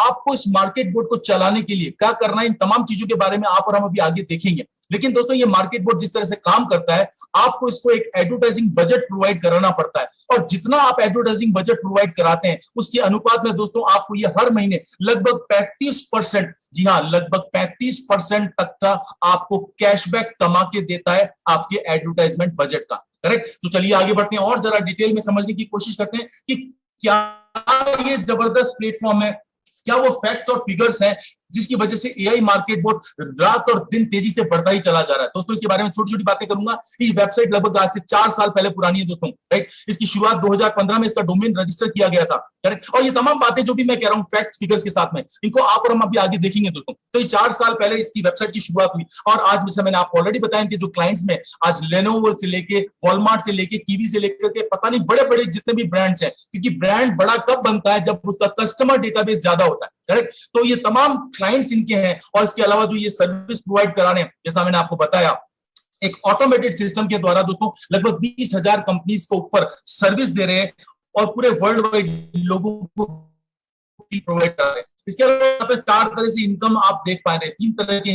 आपको इस मार्केट बोर्ड को चलाने के लिए क्या करना है, इन तमाम चीजों के बारे में आप और हम अभी आगे देखेंगे। लेकिन दोस्तों ये मार्केट बोर्ड जिस तरह से काम करता है, आपको इसको एक एडवर्टाइजिंग बजट प्रोवाइड कराना पड़ता है, और जितना आप एडवर्टाइजिंग बजट प्रोवाइड कराते हैं उसके अनुपात में दोस्तों आपको ये हर महीने लगभग 35%, जी हाँ लगभग 35% तक का आपको कैशबैक कमा के देता है आपके एडवर्टाइजमेंट बजट का, करेक्ट। तो चलिए आगे बढ़ते हैं और जरा डिटेल में समझने की कोशिश करते हैं कि क्या ये जबरदस्त प्लेटफॉर्म है, क्या वो फैक्ट्स और फिगर्स हैं जिसकी वजह से एआई मार्केट बोर्ड रात और दिन तेजी से बढ़ता ही चला जा रहा है। दोस्तों इसके बारे में छोटी छोटी बातें करूंगा। ये वेबसाइट लगभग आज से 4 साल पहले पुरानी है दोस्तों, राइट। इसकी शुरुआत 2015 में इसका डोमेन रजिस्टर किया गया था, करेक्ट। और ये तमाम बातें जो भी मैं कह रहा हूं फैक्ट फिगर्स के साथ में, इनको आप और हम अभी आगे देखेंगे दोस्तों। तो ये 4 साल पहले इसकी वेबसाइट की शुरुआत हुई, और आज जैसे मैंने आपको ऑलरेडी बताया कि जो क्लाइंट्स में आज लेनोवो से लेके वॉलमार्ट से लेके कीवी से लेकर के पता नहीं बड़े बड़े जितने भी ब्रांड्स हैं, क्योंकि ब्रांड बड़ा कब बनता है, जब उसका कस्टमर डेटाबेस ज्यादा होता है, करेक्ट। तो ये तमाम क्लाइंट्स इनके हैं, और इसके अलावा जो ये सर्विस प्रोवाइड करा रहे हैं, जैसा मैंने आपको बताया, एक ऑटोमेटेड सिस्टम के द्वारा दोस्तों लगभग 20,000 कंपनीज को ऊपर सर्विस दे रहे हैं, और पूरे वर्ल्ड वाइड लोगों को प्रोवाइड कर रहे हैं। इसके अलावा यहाँ पे 4 तरह से इनकम आप देख पा रहे हैं, 3 तरह के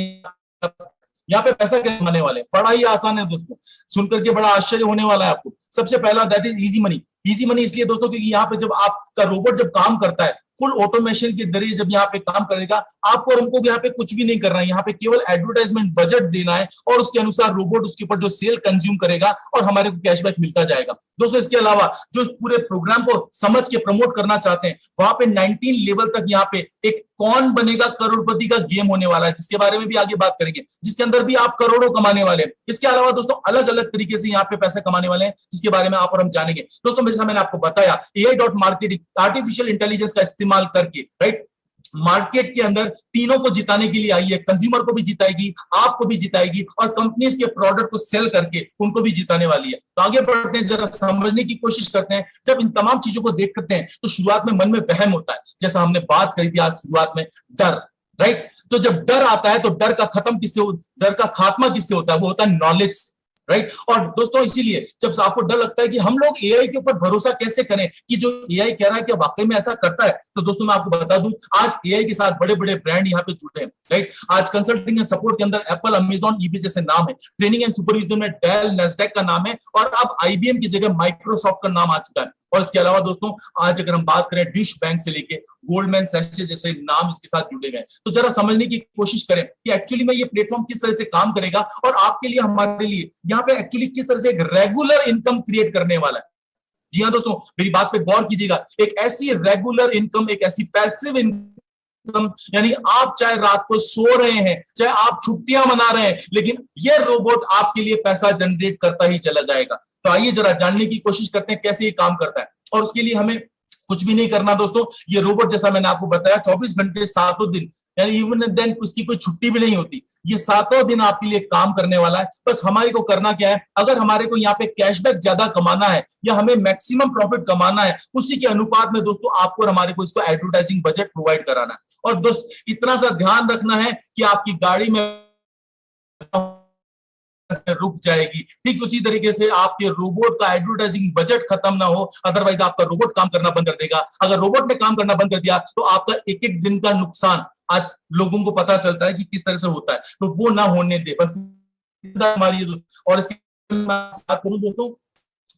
यहाँ पे पैसा कैसे कमाने वाले हैं। बड़ा ही आसान है दोस्तों, सुनकर के बड़ा आश्चर्य होने वाला है आपको। सबसे पहला that is easy money. Easy money इसलिए दोस्तों क्योंकि यहाँ पे जब आपका रोबोट जब काम करता है, फुल ऑटोमेशन के जरिए जब यहाँ पे काम करेगा, आपको और हमको यहाँ पे कुछ भी नहीं करना है, यहाँ पे केवल एडवर्टाइजमेंट बजट देना है और उसके अनुसार रोबोट उसके ऊपर जो सेल कंज्यूम करेगा और हमारे को कैशबैक मिलता जाएगा। दोस्तों इसके अलावा जो पूरे प्रोग्राम को समझ के प्रमोट करना चाहते हैं, वहां पे 19 लेवल तक यहाँ पे एक कौन बनेगा करोड़पति का गेम होने वाला है, जिसके बारे में भी आगे बात करेंगे, जिसके अंदर भी आप करोड़ों कमाने वाले हैं। इसके अलावा दोस्तों अलग अलग तरीके से यहाँ पे पैसे कमाने वाले हैं, जिसके बारे में आप और हम जानेंगे। दोस्तों जैसा मैंने आपको बताया, AI.marketing आर्टिफिशियल इंटेलिजेंस का इस्तेमाल करके, राइट, मार्केट के अंदर तीनों को जिताने के लिए आई है। कंज्यूमर को भी जिताएगी, आपको भी जिताएगी और कंपनीज के प्रोडक्ट को सेल करके उनको भी जिताने वाली है। तो आगे बढ़ते हैं, जरा समझने की कोशिश करते हैं। जब इन तमाम चीजों को देख करते हैं तो शुरुआत में मन में वहम होता है, जैसा हमने बात करी थी आज शुरुआत में, डर, राइट। तो जब डर आता है तो डर का डर का खात्मा किससे होता है? वो होता है नॉलेज, राइट। और दोस्तों इसीलिए जब आपको डर लगता है कि हम लोग एआई के ऊपर भरोसा कैसे करें कि जो एआई कह रहा है कि वाकई में ऐसा करता है, तो दोस्तों मैं आपको बता दूं, आज एआई के साथ बड़े बड़े ब्रांड यहाँ पे जुटे हैं, राइट। आज कंसल्टिंग एंड सपोर्ट के अंदर एप्पल, अमेजॉन, ईबे जैसे नाम है। ट्रेनिंग एंड सुपरविजन में डेल, नेस्डैक का नाम है और अब आईबीएम की जगह माइक्रोसॉफ्ट का नाम आ चुका है। और इसके अलावा दोस्तों आज अगर हम बात करें, डिश बैंक से लेके गोल्डमैन सैक्स जैसे नाम इसके साथ जुड़े गए। तो जरा समझने की कोशिश करें कि एक्चुअली में ये प्लेटफॉर्म किस तरह से काम करेगा और आपके लिए, हमारे लिए यहाँ पे एक्चुअली किस तरह से एक रेगुलर इनकम क्रिएट करने वाला है। जी हाँ दोस्तों, मेरी बात पे गौर कीजिएगा। एक ऐसी रेगुलर इनकम, एक ऐसी पैसिव इनकम, यानी आप चाहे रात को सो रहे हैं, चाहे आप छुट्टियां मना रहे हैं, लेकिन ये रोबोट आपके लिए पैसा जनरेट करता ही चला जाएगा। तो आइए जरा जानने की कोशिश करते हैं कैसे ये काम करता है। और उसके लिए हमें कुछ भी नहीं करना दोस्तों। ये रोबोट जैसा मैंने आपको बताया 24 घंटे 7 दिन, यानी इवन देन उसकी कोई छुट्टी भी नहीं होती, ये 7 दिन आपके लिए काम करने वाला है। बस हमारे को करना क्या है, अगर हमारे को यहाँ पे कैशबैक ज्यादा कमाना है या हमें मैक्सिमम प्रॉफिट कमाना है, उसी के अनुपात में दोस्तों आपको और हमारे को इसको एडवर्टाइजिंग बजट प्रोवाइड कराना है। और दोस्त इतना सा ध्यान रखना है कि आपकी गाड़ी में रुक जाएगी, ठीक उसी तरीके से आपके रोबोट का एडवर्टाइजिंग बजट खत्म ना हो, अदरवाइज आपका रोबोट काम करना बंद कर देगा। अगर रोबोट ने काम करना बंद कर दिया तो आपका एक एक दिन का नुकसान आज लोगों को पता चलता है कि किस तरह से होता है, तो वो ना होने दे बस हमारी। और इसके बात करूं दोस्तों,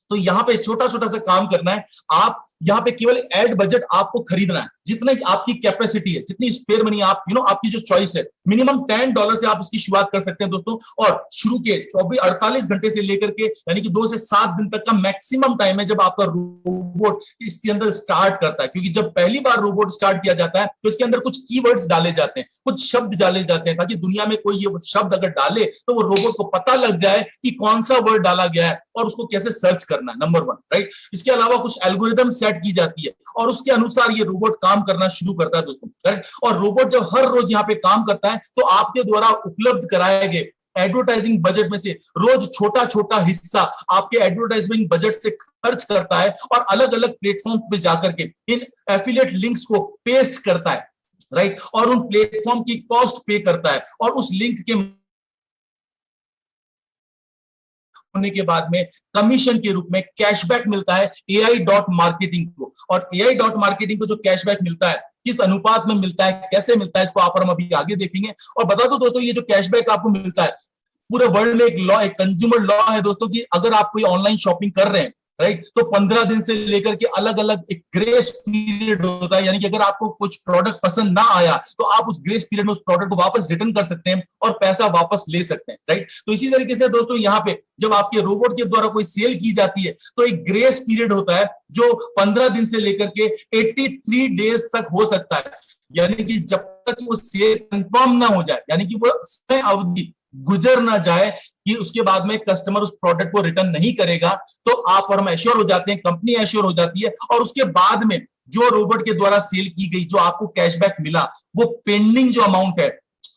तो यहाँ पे छोटा छोटा सा काम करना है। आप यहाँ पे केवल एड बजट आपको खरीदना है, जितने आपकी कैपेसिटी है, जितनी स्पेयर मनी आप आपकी जो चॉइस है, मिनिमम $10 से आप इसकी शुरुआत कर सकते हैं दोस्तों। और शुरू के 48 घंटे से लेकर के यानी कि 2 से 7 दिन तक का मैक्सिमम टाइम है जब आपका रोबोट इसके अंदर स्टार्ट करता है। क्योंकि जब पहली बार रोबोट स्टार्ट किया जाता है तो इसके अंदर कुछ कीवर्ड्स डाले जाते हैं, कुछ शब्द डाले जाते हैं, ताकि दुनिया में कोई ये शब्द अगर डाले तो वो रोबोट को पता लग जाए कि कौन सा वर्ड डाला गया है और उसको कैसे सर्च करना है, नंबर 1, राइट। इसके अलावा कुछ एल्गोरिथम सेट की जाती है और उसके अनुसार ये रोबोट काम करना शुरू करता है दोस्तों, राइट। और रोबोट जब हर रोज यहाँ पे काम करता है तो आपके द्वारा उपलब्ध कराए गए एडवर्टाइजिंग बजट में से रोज छोटा छोटा हिस्सा आपके एडवर्टाइजिंग बजट से खर्च करता है और अलग अलग प्लेटफॉर्म पे जाकर के इन एफिलिएट लिंक्स को पेस्ट करता है, राइट। और उन प्लेटफॉर्म की कॉस्ट पे करता है और उस लिंक के होने के बाद में कमीशन के रूप में कैशबैक मिलता है AI.marketing को। और AI.marketing को जो कैशबैक मिलता है, किस अनुपात में मिलता है, कैसे मिलता है, इसको आप और हम अभी आगे देखेंगे। और बता दो दोस्तों, ये जो कैशबैक आपको मिलता है, पूरे वर्ल्ड में एक लॉ, एक कंज्यूमर लॉ है दोस्तों कि अगर आप कोई ऑनलाइन शॉपिंग कर रहे हैं, राइट, तो 15 दिन से लेकर के अलग अलग एक ग्रेस पीरियड होता है। यानी कि अगर आपको कुछ प्रोडक्ट पसंद ना आया तो आप उस ग्रेस पीरियड में उस प्रोडक्ट को वापस रिटर्न कर सकते हैं और पैसा वापस ले सकते हैं, राइट। तो इसी तरीके से दोस्तों यहाँ पे जब आपके रोबोट के द्वारा कोई सेल की जाती है तो एक ग्रेस पीरियड होता है जो 15 दिन से लेकर के 83 डेज तक हो सकता है। यानी कि जब तक वो सेल कंफर्म ना हो जाए, यानी कि वो समय अवधि गुजर ना जाए कि उसके बाद में कस्टमर उस प्रोडक्ट को रिटर्न नहीं करेगा, तो आप और हम एश्योर हो जाते हैं, कंपनी एश्योर हो जाती है। और उसके बाद में जो रोबोट के द्वारा सेल की गई, जो आपको कैशबैक मिला, वो पेंडिंग जो अमाउंट है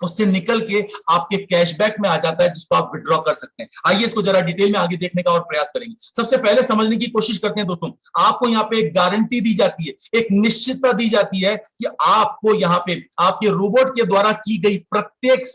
उससे निकल के आपके कैशबैक में आ जाता है, जिसको आप विड्रॉ कर सकते हैं। आइए इसको जरा डिटेल में आगे देखने का और प्रयास करेंगे। सबसे पहले समझने की कोशिश करते हैं दोस्तों, आपको यहाँ पे एक गारंटी दी जाती है, एक निश्चितता दी जाती है कि आपको यहाँ पे आपके रोबोट के द्वारा की गई प्रत्येक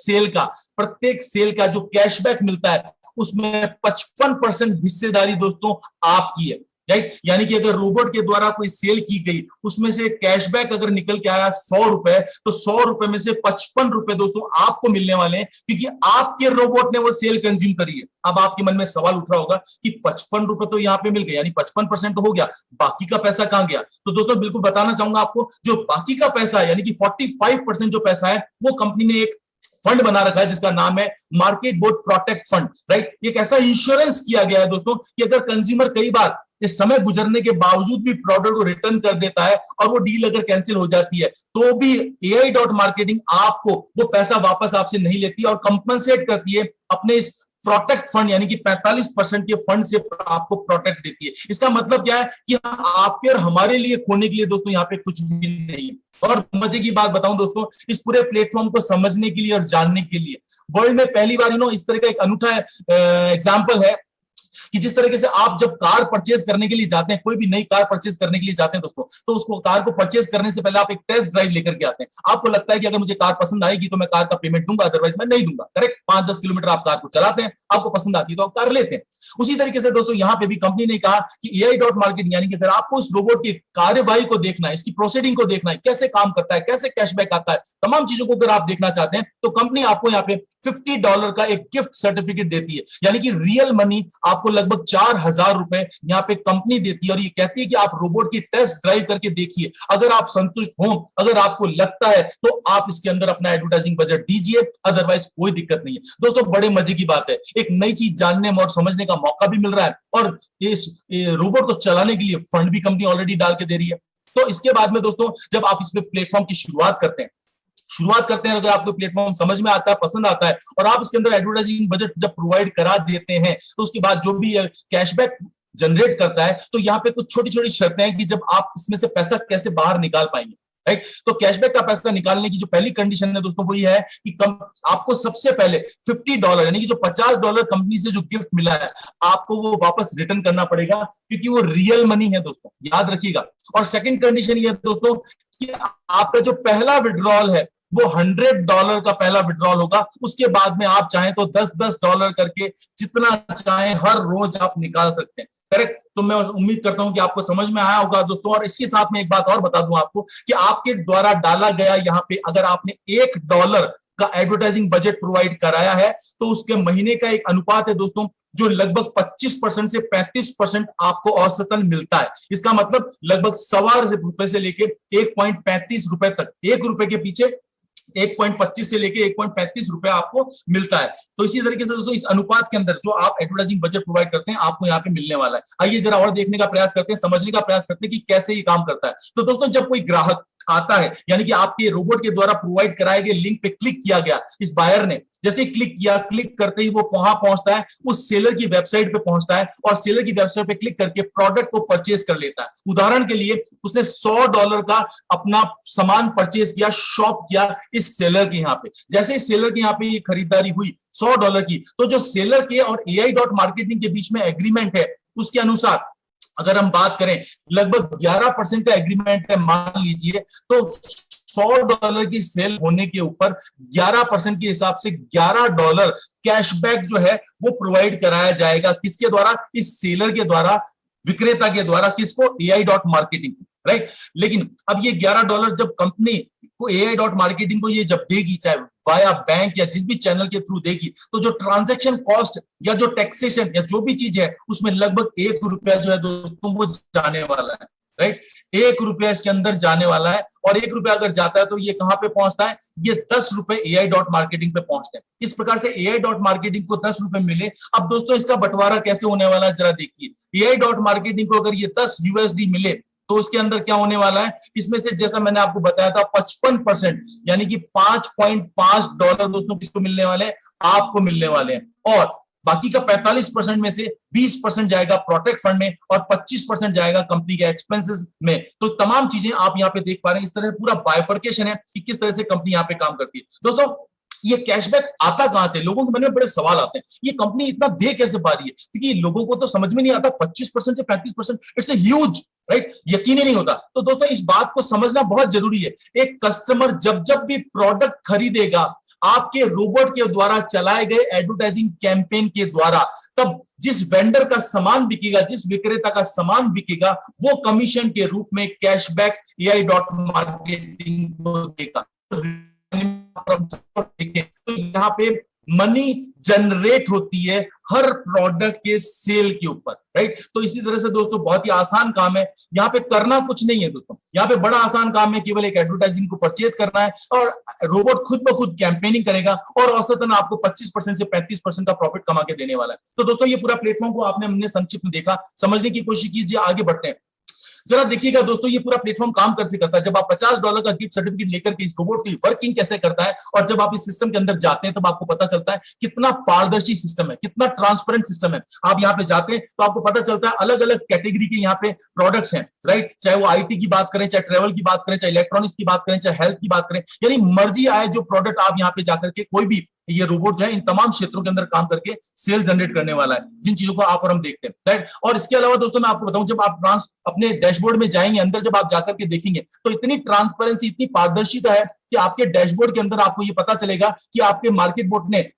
सेल का जो कैशबैक मिलता है उसमें 55% हिस्सेदारी दोस्तों आपकी है। राइट। यानी कि अगर रोबोट के द्वारा कोई सेल की गई, उसमें से कैशबैक अगर निकल के आया 100 रुपए, तो 100 रुपए में से 55 रुपए दोस्तों आपको मिलने वाले हैं, क्योंकि आपके रोबोट ने वो सेल कंज्यूम करी है। अब आपके मन में सवाल उठ रहा होगा कि 55 रुपए तो यहाँ पे मिल गए, यानी 55% तो हो गया, बाकी का पैसा कहां गया? तो दोस्तों बिल्कुल बताना चाहूंगा आपको, जो बाकी का पैसा है यानी कि 45% जो पैसा है, वो कंपनी ने एक फंड बना रखा है जिसका नाम है market board protect fund, right. एक ऐसा इंश्योरेंस किया गया है दोस्तों कि अगर कंज्यूमर कई बार इस समय गुजरने के बावजूद भी प्रोडक्ट को रिटर्न कर देता है और वो डील अगर कैंसिल हो जाती है, तो भी AI.marketing आपको वो पैसा वापस आपसे नहीं लेती और कंपनसेट करती है अपने इस प्रोटेक्ट फंड यानी कि 45% के फंड से आपको प्रोटेक्ट देती है। इसका मतलब क्या है कि आपके और हमारे लिए खोने के लिए दोस्तों यहाँ पे कुछ भी नहीं। और मजे की बात बताऊं दोस्तों, इस पूरे प्लेटफॉर्म को समझने के लिए और जानने के लिए वर्ल्ड में पहली बार इस तरह का एक अनूठा एग्जाम्पल है कि जिस तरीके से आप जब कार परचेज करने के लिए जाते हैं, कोई भी नई कार परचेज करने के लिए जाते हैं दोस्तों, तो उसको कार को परचेज करने से पहले आप एक टेस्ट ड्राइव लेकर के आते हैं। आपको लगता है कि अगर मुझे कार पसंद आएगी तो मैं कार का पेमेंट दूंगा, अदरवाइज मैं नहीं दूंगा। करेक्ट। 5-10 किलोमीटर आप कार को चलाते हैं, आपको पसंद आती है तो आप कार लेते हैं। उसी तरीके से दोस्तों यहाँ पे भी कंपनी ने कहा कि AI.marketing यानी कि अगर आपको इस रोबोट की कार्यवाही को देखना है, इसकी प्रोसीडिंग को देखना है, कैसे काम करता है, कैसे कैशबैक आता है, तमाम चीजों को अगर आप देखना चाहते हैं, तो कंपनी आपको यहाँ पे $50 का एक गिफ्ट सर्टिफिकेट देती है। यानी कि रियल मनी आपको लगभग 4000 रुपए यहाँ पे कंपनी देती है और ये कहती है कि आप रोबोट की टेस्ट ड्राइव करके देखिए, अगर आप संतुष्ट हो, अगर आपको लगता है तो आप इसके अंदर अपना एडवर्टाइजिंग बजट दीजिए, अदरवाइज कोई दिक्कत नहीं है। दोस्तों बड़े मजे की बात है, एक नई चीज जानने और समझने का मौका भी मिल रहा है और इस रोबोट को चलाने के लिए फंड भी कंपनी ऑलरेडी डाल के दे रही है। तो इसके बाद में दोस्तों जब आप इस प्लेटफॉर्म की शुरुआत करते हैं, अगर आपको प्लेटफॉर्म समझ में आता है, पसंद आता है और आप इसके अंदर एडवर्टाइजिंग बजट जब प्रोवाइड करा देते हैं, तो उसके बाद जो भी कैशबैक जनरेट करता है, तो यहाँ पे कुछ छोटी छोटी शर्तें हैं कि जब आप इसमें से पैसा कैसे बाहर निकाल पाएंगे, राइट। तो कैशबैक का पैसा निकालने की जो पहली कंडीशन है दोस्तों वो ये है कि आपको सबसे पहले $50 यानी कि जो $50 कंपनी से जो गिफ्ट मिला है, आपको वो वापस रिटर्न करना पड़ेगा, क्योंकि वो रियल मनी है दोस्तों, याद रखिएगा। और सेकंड कंडीशन ये है दोस्तों कि आपका जो पहला विड्रॉल है वो $100 का पहला विड्रॉल होगा। उसके बाद में आप चाहें तो $10 करके जितना चाहें हर रोज आप निकाल सकते हैं। करेक्ट। तो मैं उम्मीद करता हूं कि आपको समझ में आया होगा दोस्तों। और इसके साथ में एक बात और बता दूं आपको कि आपके द्वारा डाला गया यहाँ पे अगर आपने $1 का एडवर्टाइजिंग बजट प्रोवाइड कराया है, तो उसके महीने का एक अनुपात है दोस्तों जो लगभग 25% से 35% आपको औसतन मिलता है। इसका मतलब लगभग ₹1.25 से लेके 1.35 रुपए तक, ₹1 के पीछे 1.25 से लेके 1.35 रुपए आपको मिलता है। तो इसी तरीके से दोस्तों इस अनुपात के अंदर जो आप एडवर्टाइजिंग बजट प्रोवाइड करते हैं, आपको यहाँ पे मिलने वाला है। आइए जरा और देखने का प्रयास करते हैं, समझने का प्रयास करते हैं कि कैसे ये काम करता है। तो दोस्तों जब कोई ग्राहक आता है, यानी कि आपके रोबोट के द्वारा प्रोवाइड कराए गए लिंक पे क्लिक किया गया, इस बायर ने जैसे क्लिक किया, क्लिक करते ही वो वहां पहुंचता है, उस सेलर की वेबसाइट पे पहुंचता है और सेलर की वेबसाइट पे क्लिक करके प्रोडक्ट को परचेज कर लेता है। उदाहरण के लिए उसने $100 का अपना सामान परचेज किया, शॉप किया इस सेलर के यहाँ पे। जैसे इस सेलर के यहाँ पे ये खरीदारी हुई $100 की, तो जो सेलर के और AI.marketing के बीच में एग्रीमेंट है, उसके अनुसार अगर हम बात करें लगभग 11% का एग्रीमेंट है, मान लीजिए, तो $100 की सेल होने के ऊपर 11% के हिसाब से $11 कैशबैक जो है वो प्रोवाइड कराया जाएगा। किसके द्वारा? इस सेलर के द्वारा, विक्रेता के द्वारा। किसको? AI.marketing, right. लेकिन अब ये $11 जब कंपनी को AI.marketing को ये जब देगी, चाहे वाया बैंक या जिस भी चैनल के थ्रू देगी, तो जो ट्रांजैक्शन कॉस्ट या जो टैक्सेशन या जो भी चीज है, उसमें लगभग ₹1 जो है दोस्तों वो जाने वाला है, राइट। ₹1 इसके अंदर जाने वाला है और ₹1 अगर जाता है तो ये कहां पे पहुंचता है? ये $10 AI.marketing पे पहुंचते हैं। इस प्रकार से AI.marketing को ₹10 मिले। अब दोस्तों इसका बंटवारा कैसे होने वाला है जरा देखिए। AI.marketing को अगर ये $10 मिले तो उसके अंदर क्या होने वाला है? इसमें से जैसा मैंने आपको बताया था 55% यानी कि $5.5 दोस्तों किसको मिलने वाले हैं? आपको मिलने वाले हैं। और बाकी का 45% में से 20% जाएगा प्रोटेक्ट फंड में और 25% जाएगा कंपनी के एक्सपेंसेस में। तो तमाम चीजें आप यहाँ पे देख पा रहे हैं। इस तरह पूरा बाइफर्केशन है कि किस तरह से कंपनी यहाँ पे काम करती है। दोस्तों ये कैशबैक आता कहां से? लोगों के मन में बड़े सवाल आते हैं, ये कंपनी इतना दे कैसे पा रही है? क्योंकि लोगों को तो समझ में नहीं आता, 25% से 35%, इट्स ह्यूज, राइट। यकीन ही नहीं होता। तो दोस्तों इस बात को समझना बहुत जरूरी है। एक कस्टमर जब जब भी प्रोडक्ट खरीदेगा, आपके रोबोट के द्वारा चलाए गए एडवर्टाइजिंग कैंपेन के द्वारा, तब जिस वेंडर का सामान बिकेगा, जिस विक्रेता का सामान बिकेगा, वो कमीशन के रूप में कैशबैक AI.marketing को देगा। तो यहाँ पे मनी जनरेट होती है हर प्रोडक्ट के सेल के ऊपर, राइट। तो इसी तरह से दोस्तों बहुत ही आसान काम है, यहाँ पे करना कुछ नहीं है दोस्तों, यहाँ पे बड़ा आसान काम है, केवल एक एडवर्टाइजिंग को परचेज करना है और रोबोट खुद ब खुद कैंपेनिंग करेगा और औसतन आपको 25% से 35% का प्रॉफिट कमा के देने वाला है। तो दोस्तों ये पूरा प्लेटफॉर्म को आपने हमने संक्षिप्त में देखा, समझने की कोशिश कीजिए, आगे बढ़ते हैं। जरा देखिएगा दोस्तों ये पूरा प्लेटफॉर्म काम कैसे करता है। जब आप $50 का गिफ्ट सर्टिफिकेट लेकर के इस रोबोट की वर्किंग कैसे करता है और जब आप इस सिस्टम के अंदर जाते हैं तब आपको पता चलता है कितना पारदर्शी सिस्टम है, कितना ट्रांसपेरेंट सिस्टम है। आप यहाँ पे जाते हैं तो आपको पता चलता है अलग अलग कैटेगरी के यहाँ पे प्रोडक्ट्स हैं, राइट। चाहे वो IT की बात करें, चाहे ट्रेवल की बात करें, चाहे इलेक्ट्रॉनिक्स की बात करें, चाहे हेल्थ की बात करें, यानी मर्जी आए जो प्रोडक्ट आप यहाँ पे जाकर के कोई भी ये रोबोट जो है इन तमाम क्षेत्रों के अंदर काम करके सेल जनरेट करने वाला है, जिन चीजों को आप और हम देखते हैं, राइट। और इसके अलावा दोस्तों मैं आपको बताऊं, जब आप अपने डैशबोर्ड में जाएंगे, अंदर जब आप जाकर के देखेंगे तो इतनी ट्रांसपेरेंसी, इतनी पारदर्शिता है कि आपके डैशबोर्ड के अंदर आपको ये पता चलेगा कि आपके मार्केट बोट ने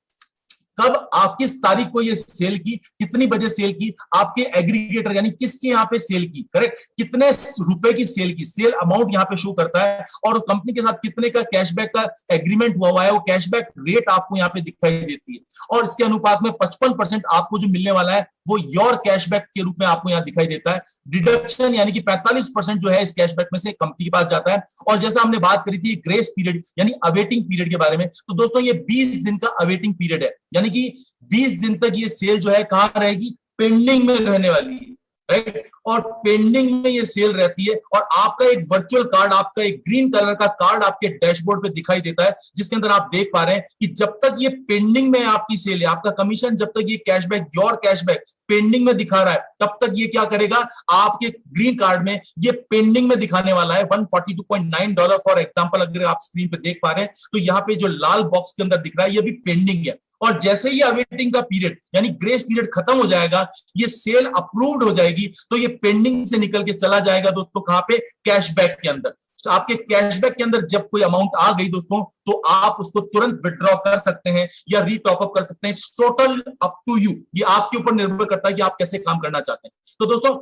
कब आप किस तारीख को ये सेल की, कितनी बजे सेल की, आपके एग्रीगेटर यानी किसके यहाँ पे सेल की, करेक्ट, कितने रुपए की सेल की, सेल अमाउंट यहाँ पे शो करता है और कंपनी के साथ कितने का कैशबैक का एग्रीमेंट हुआ है, वो कैशबैक रेट आपको यहाँ पे दिखाई देती है और इसके अनुपात में 55% आपको जो मिलने वाला है वो योर कैशबैक के रूप में आपको यहाँ दिखाई देता है। डिडक्शन यानी कि 45% जो है इस कैशबैक में से कंपनी के पास जाता है। और जैसा हमने बात करी थी ग्रेस पीरियड यानी अवेटिंग पीरियड के बारे में, तो दोस्तों ये 20 दिन का अवेटिंग पीरियड है, यानी कि 20 दिन तक ये सेल जो है कहां रहेगी, पेंडिंग में रहने वाली है, राइट। और पेंडिंग में ये सेल रहती है और आपका एक वर्चुअल कार्ड, आपका एक ग्रीन कलर का कार्ड आपके डैशबोर्ड पे दिखाई देता है, जिसके अंदर आप देख पा रहे हैं कि जब तक ये पेंडिंग में आपकी सेल है, आपका कमीशन, जब तक ये कैशबैक, योर कैशबैक पेंडिंग में दिखा रहा है, तब तक ये क्या करेगा, आपके ग्रीन कार्ड में ये पेंडिंग में दिखाने वाला है। $142.9 फॉर एग्जांपल अगर आप स्क्रीन पे देख पा रहे हैं तो यहाँ पे जो लाल बॉक्स के अंदर दिख रहा है ये भी पेंडिंग है। और जैसे ही अवेटिंग का पीरियड यानी ग्रेस पीरियड खत्म हो जाएगा, ये सेल अप्रूव्ड हो जाएगी, तो ये पेंडिंग से निकल के चला जाएगा दोस्तों कहां पे, कैशबैक के अंदर। तो आपके कैशबैक के अंदर जब कोई अमाउंट आ गई दोस्तों तो आप उसको तुरंत विड्रॉ कर सकते हैं या रीटॉप अप कर सकते हैं। टोटल अप टू यू, ये आपके ऊपर निर्भर करता है कि आप कैसे काम करना चाहते हैं। तो दोस्तों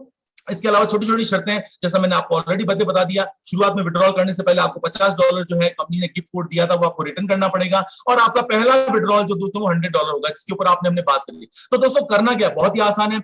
इसके अलावा छोटी छोटी शर्तें हैं, जैसा मैंने आपको ऑलरेडी बता दिया, शुरुआत में विड्रॉल करने से पहले आपको $50 जो है कंपनी ने गिफ्ट कोड दिया था वो आपको रिटर्न करना पड़ेगा और आपका पहला विड्रॉल जो दोस्तों वो $100 होगा, जिसके ऊपर आपने हमने बात करी। तो दोस्तों करना क्या, बहुत ही आसान है।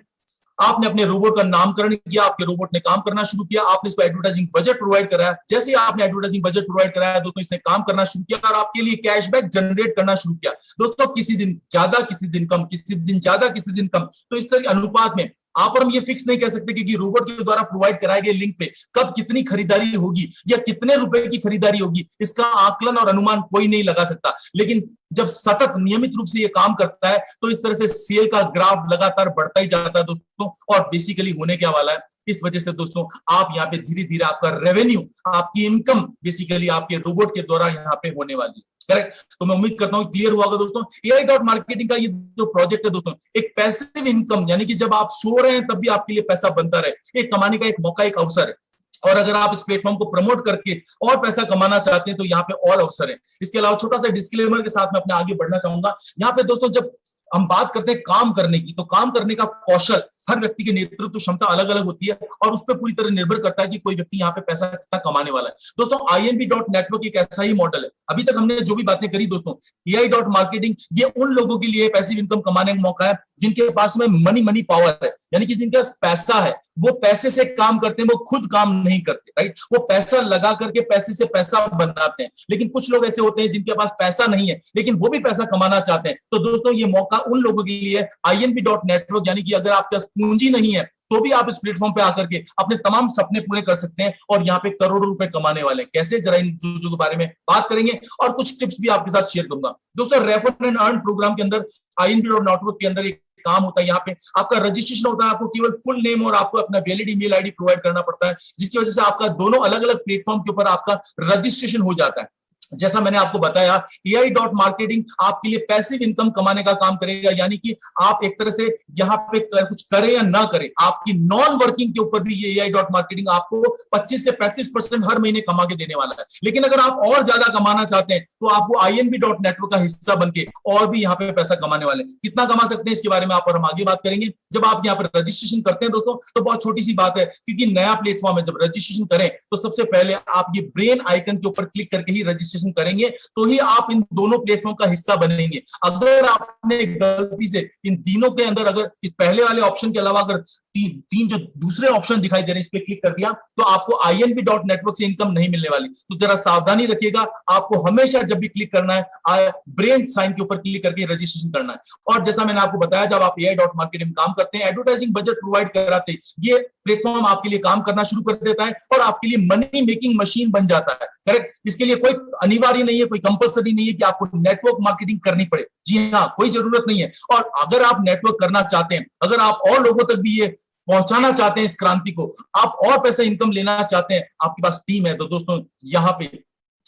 आपने अपने रोबोट का नामकरण किया, आपके रोबोट ने काम करना शुरू किया, आपने इसको एडवर्टाइजिंग बजट प्रोवाइड कराया। जैसे ही आपने एडवर्टाइजिंग बजट प्रोवाइड कराया दोस्तों इसने काम करना शुरू किया और आपके लिए कैशबैक जनरेट करना शुरू किया। दोस्तों किसी दिन ज्यादा, किसी दिन कम, किसी दिन ज्यादा, किसी दिन कम, तो इस तरह अनुपात में आप और हम ये फिक्स नहीं कह सकते कि रोबोट के द्वारा प्रोवाइड कराए गए लिंक पे कब कितनी खरीदारी होगी या कितने रुपए की खरीदारी होगी, इसका आकलन और अनुमान कोई नहीं लगा सकता। लेकिन जब सतत नियमित रूप से ये काम करता है तो इस तरह से सेल का ग्राफ लगातार बढ़ता ही जाता है दोस्तों। और बेसिकली होने क्या वाला है, इस वजह से दोस्तों आप यहाँ पे धीरे धीरे आपका रेवेन्यू, आपकी इनकम बेसिकली आपके रोबोट के द्वारा यहाँ पे होने वाली है, करेक्ट। तो मैं उम्मीद करता हूं क्लियर हुआ होगा दोस्तों। AI.marketing का ये जो प्रोजेक्ट है दोस्तों, एक पैसिव इनकम यानी कि जब आप सो रहे हैं तब भी आपके लिए पैसा बनता रहे, एक कमाने का एक मौका, एक अवसर है। और अगर आप इस प्लेटफॉर्म को प्रमोट करके और पैसा कमाना चाहते हैं तो यहाँ पे और अवसर है। इसके अलावा छोटा सा डिस्क्लेमर के साथ मैं अपने आगे बढ़ना चाहूंगा। यहाँ पे दोस्तों जब हम बात करते हैं काम करने की, तो काम करने का कौशल हर व्यक्ति की नेतृत्व क्षमता अलग अलग होती है और उस पर पूरी तरह निर्भर करता है कि कोई व्यक्ति यहाँ पे पैसा कितना कमाने वाला है। दोस्तों INB.network एक ऐसा ही मॉडल है। अभी तक हमने जो भी बातें करी दोस्तों, AI.marketing ये उन लोगों के लिए पैसिव इनकम कमाने का मौका है जिनके पास में मनी पावर है, यानी कि जिनके पास पैसा है, वो पैसे से काम करते हैं, वो खुद काम नहीं करते, राइट। वो पैसा लगा करके पैसे से पैसा बनाते हैं। लेकिन कुछ लोग ऐसे होते हैं जिनके पास पैसा नहीं है लेकिन वो भी पैसा कमाना चाहते हैं। तो दोस्तों ये मौका उन लोगों के लिए INB.network, यानी कि अगर आपके पास पूंजी नहीं है तो भी आप इस प्लेटफॉर्म पे आकर के अपने तमाम सपने पूरे कर सकते हैं और यहाँ पे करोड़ों रुपए कमाने वाले हैं। कैसे, जरा इन चीजों के बारे में बात करेंगे और कुछ टिप्स भी आपके साथ शेयर करूंगा। दोस्तों रेफर एंड अर्न प्रोग्राम के अंदर INB.network के अंदर एक काम होता है, यहाँ पे आपका रजिस्ट्रेशन होता है। आपको केवल फुल नेम और आपको अपना वैलिड ईमेल आईडी प्रोवाइड करना पड़ता है, जिसकी वजह से आपका दोनों अलग अलग प्लेटफॉर्म के ऊपर आपका रजिस्ट्रेशन हो जाता है। जैसा मैंने आपको बताया, AI.marketing आपके लिए पैसिव इनकम कमाने का काम करेगा, यानी कि आप एक तरह से यहां पे कुछ करें या ना करें, आपकी नॉन वर्किंग के ऊपर भी ये AI.marketing आपको 25 से 35% हर महीने कमा के देने वाला है। लेकिन अगर आप और ज्यादा कमाना चाहते हैं तो आपको INB.network का हिस्सा बनके और भी यहाँ पे पैसा कमाने वाले हैं। कितना कमा सकते हैं इसके बारे में आप और हम आगे बात करेंगे। जब आप यहाँ पर रजिस्ट्रेशन करते हैं दोस्तों, तो बहुत छोटी सी बात है, क्योंकि नया प्लेटफॉर्म है, जब रजिस्ट्रेशन करें तो सबसे पहले आप ये ब्रेन आइकन के ऊपर क्लिक करके ही रजिस्ट्रेशन करेंगे, तो ही आप इन दोनों प्लेटफॉर्म का हिस्सा बनेंगे। अगर आपने गलती से इन तीनों के अंदर, अगर इस पहले वाले ऑप्शन के अलावा अगर तीन जो दूसरे ऑप्शन दिखाई दे रहे हैं इस पे क्लिक कर दिया, तो आपको INB.network से इनकम नहीं मिलने वाली। तो जरा सावधानी रखिएगा, आपको हमेशा जब भी क्लिक करना है ब्रेन साइन के ऊपर क्लिक करके रजिस्ट्रेशन करना है। और जैसा मैंने आपको बताया, जब आप AI.marketing में काम करते हैं, एडवर्टाइजिंग बजट प्रोवाइड कराते हैं, ये प्लेटफॉर्म आपके लिए काम करना शुरू कर देता है और आपके लिए मनी मेकिंग मशीन बन जाता है। करेक्ट? इसके लिए कोई अनिवार्य नहीं है, कोई कंपल्सरी नहीं है कि आपको नेटवर्क मार्केटिंग करनी पड़े। जी हाँ, कोई जरूरत नहीं है। और अगर आप नेटवर्क करना चाहते हैं, अगर आप और लोगों तक भी ये पहुंचाना चाहते हैं इस क्रांति को, आप और पैसा इनकम लेना चाहते हैं, आपके पास टीम है, तो दोस्तों यहाँ पे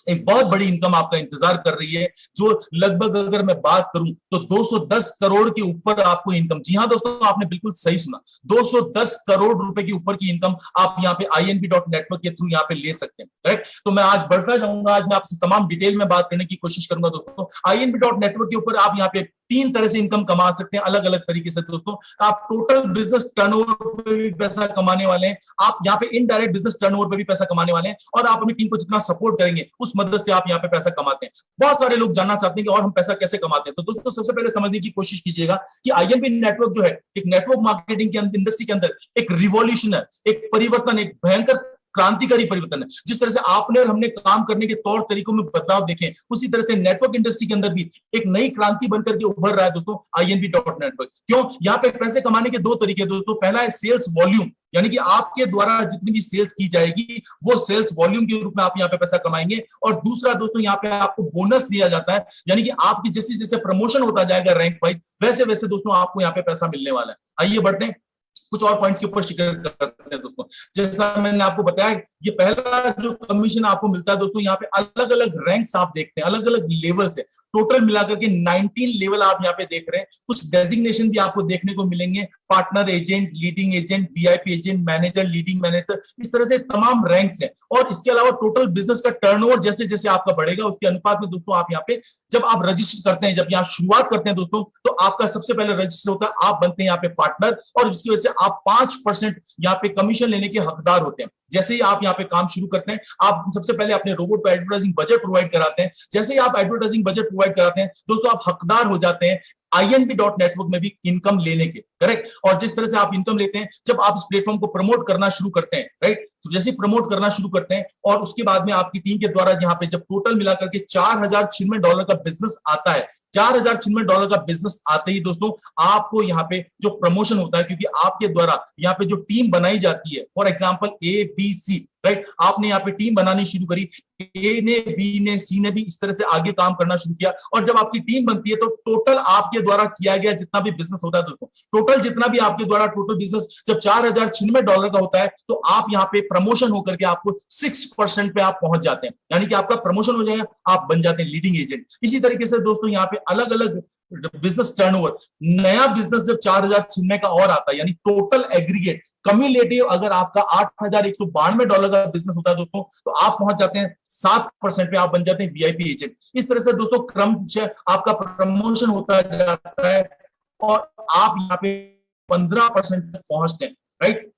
एक बहुत बड़ी इनकम आपका इंतजार कर रही है, जो लगभग अगर मैं बात करूं तो 210 करोड़ के ऊपर आपको इनकम। जी हाँ दोस्तों, आपने बिल्कुल सही सुना, 210 करोड़ रुपए के ऊपर की इनकम आप यहाँ पे INB.network के थ्रू यहाँ पे ले सकते हैं। राइट? तो मैं आज बढ़ता जाऊंगा, आज मैं आपसे तमाम डिटेल में बात करने की कोशिश करूंगा दोस्तों। INB.network के ऊपर आप यहाँ पे 3 तरह से इनकम कमा सकते हैं, अलग अलग तरीके से दोस्तों। आप टोटल बिजनेस टर्नओवर पे भी पैसा कमाने वाले हैं, आप यहाँ पे इनडायरेक्ट बिजनेस टर्नओवर पे भी पैसा कमाने वाले हैं, और आप अपनी टीम को जितना सपोर्ट करेंगे उस मदद से आप यहाँ पे पैसा कमाते हैं। बहुत सारे लोग जानना चाहते हैं कि और हम पैसा कैसे कमाते हैं, तो दोस्तों सबसे पहले समझने की कोशिश कीजिएगा कि INB नेटवर्क जो है, एक नेटवर्क मार्केटिंग के इंडस्ट्री के अंदर एक रिवॉल्यूशन है, एक परिवर्तन, एक भयंकर क्रांतिकारी परिवर्तन है। जिस तरह से आपने और हमने काम करने के तौर तरीकों में बदलाव देखे, उसी तरह से नेटवर्क इंडस्ट्री के अंदर भी एक नई क्रांति बनकर के उभर रहा है दोस्तों INB.network। क्यों? यहाँ पे पैसे कमाने के 2 तरीके दोस्तों। पहला है सेल्स वॉल्यूम, यानी कि आपके द्वारा जितनी भी सेल्स की जाएगी वो सेल्स वॉल्यूम के रूप में आप यहाँ पे पैसा कमाएंगे। और दूसरा दोस्तों, यहाँ पे आपको बोनस दिया जाता है, यानी कि आपकी जैसे जैसे प्रमोशन होता जाएगा रैंक वाइज, वैसे वैसे दोस्तों आपको यहाँ पे पैसा मिलने वाला है। आइए बढ़ते हैं, कुछ और पॉइंट्स के ऊपर जिक्र करते हैं दोस्तों। जैसा मैंने आपको बताया, ये पहला जो कमीशन आपको मिलता है दोस्तों, यहाँ पे अलग अलग रैंक्स आप देखते हैं, अलग अलग लेवल्स है, टोटल मिलाकर के 19 लेवल आप यहाँ पे देख रहे हैं। कुछ डेजिग्नेशन भी आपको देखने को मिलेंगे, partner agent, leading agent, VIP agent, manager, leading manager, इस तरह से तमाम रैंक्स हैं। और इसके अलावा टोटल बिजनेस का टर्नओवर जैसे जैसे आपका बढ़ेगा, उसके अनुपात में दोस्तों आप यहाँ पे जब आप रजिस्टर करते हैं, जब यहाँ शुरुआत करते हैं दोस्तों, तो आपका सबसे पहले रजिस्टर होता है, आप बनते हैं यहाँ पे पार्टनर, और इसकी वजह से आप 5% यहाँ पे कमीशन लेने के हकदार होते हैं। जैसे ही आप यहाँ पे काम शुरू करते हैं, आप सबसे पहले अपने रोबोट को एडवर्टाइजिंग बजट प्रोवाइड कराते हैं। जैसे ही आप एडवर्टाइजिंग बजट प्रोवाइड कराते हैं दोस्तों, आप हकदार हो जाते हैं INB.network में भी इनकम लेने के। करेक्ट? और जिस तरह से आप इनकम लेते हैं, जब आप इस प्लेटफॉर्म को प्रमोट करना शुरू करते हैं, राइट, तो जैसे प्रमोट करना शुरू करते हैं और उसके बाद में आपकी टीम के द्वारा यहाँ पे जब टोटल मिलाकर के $4096 का बिजनेस आता है, $4096 का बिजनेस आते ही दोस्तों आपको यहाँ पे जो प्रमोशन होता है, क्योंकि आपके द्वारा यहाँ पे जो टीम बनाई जाती है, फॉर एग्जांपल ABC, राइट, आपने यहाँ पे टीम बनानी शुरू करी, A ने, B ने, C ने भी इस तरह से आगे काम करना शुरू किया, और जब आपकी टीम बनती है तो टोटल आपके द्वारा किया गया जितना भी बिजनेस होता है दोस्तों, टोटल जितना भी आपके द्वारा टोटल बिजनेस जब $4096 का होता है, तो आप यहाँ पे प्रमोशन होकर के आपको 6% पे आप पहुंच जाते हैं, यानी कि आपका प्रमोशन हो जाएगा, आप बन जाते हैं लीडिंग एजेंट। इसी तरीके से दोस्तों यहाँ पे अलग अलग बिजनेस टर्नओवर, नया बिजनेस जब $4096 का और आता है, यानी टोटल एग्रीगेट कम्युलेटिव अगर आपका $8192 का बिजनेस होता है दोस्तों, तो आप पहुंच जाते हैं 7% पे, आप बन जाते हैं VIP एजेंट। इस तरह से दोस्तों क्रम से आपका प्रमोशन होता जाता है और आप यहाँ पे 15% तक पहुंचते हैं, राइट।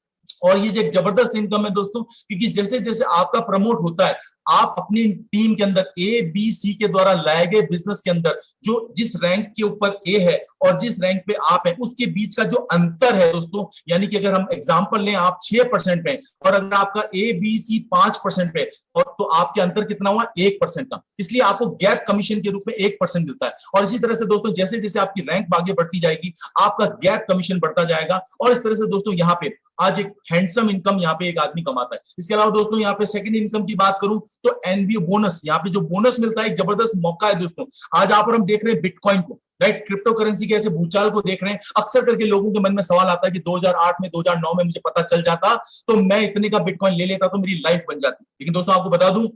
और ये जो एक जबरदस्त इनकम है दोस्तों, क्योंकि जैसे जैसे आपका प्रमोट होता है, आप अपनी टीम के अंदर ABC के द्वारा लाए गए बिजनेस के अंदर जो जिस रैंक के ऊपर A है और जिस रैंक पे आप हैं, उसके बीच का जो अंतर है दोस्तों, यानी कि अगर हम एग्जांपल लें, आप 6% पे और अगर आपका ABC 5% पे, और तो आपके अंतर कितना हुआ 1% का, इसलिए आपको गैप कमीशन के रूप में 1% मिलता है। और इसी तरह से दोस्तों जैसे जैसे आपकी रैंक आगे बढ़ती जाएगी, आपका गैप कमीशन बढ़ता जाएगा। और इस तरह से दोस्तों यहाँ पे आज एक हैंडसम इनकम यहाँ पे एक आदमी कमाता है। इसके अलावा दोस्तों यहाँ पे सेकंड इनकम की बात करूं तो NBO बोनस, यहाँ पे जो बोनस मिलता है एक जबरदस्त मौका है दोस्तों। आज आप और हम देख रहे हैं बिटकॉइन को, राइट, क्रिप्टो करेंसी के ऐसे भूचाल को देख रहे हैं। अक्सर करके लोगों के मन में सवाल आता है कि 2008 में 2009 में मुझे पता चल जाता तो मैं इतने का बिटकॉइन ले लेता तो मेरी लाइफ बन जाती। लेकिन दोस्तों आपको बता दूं,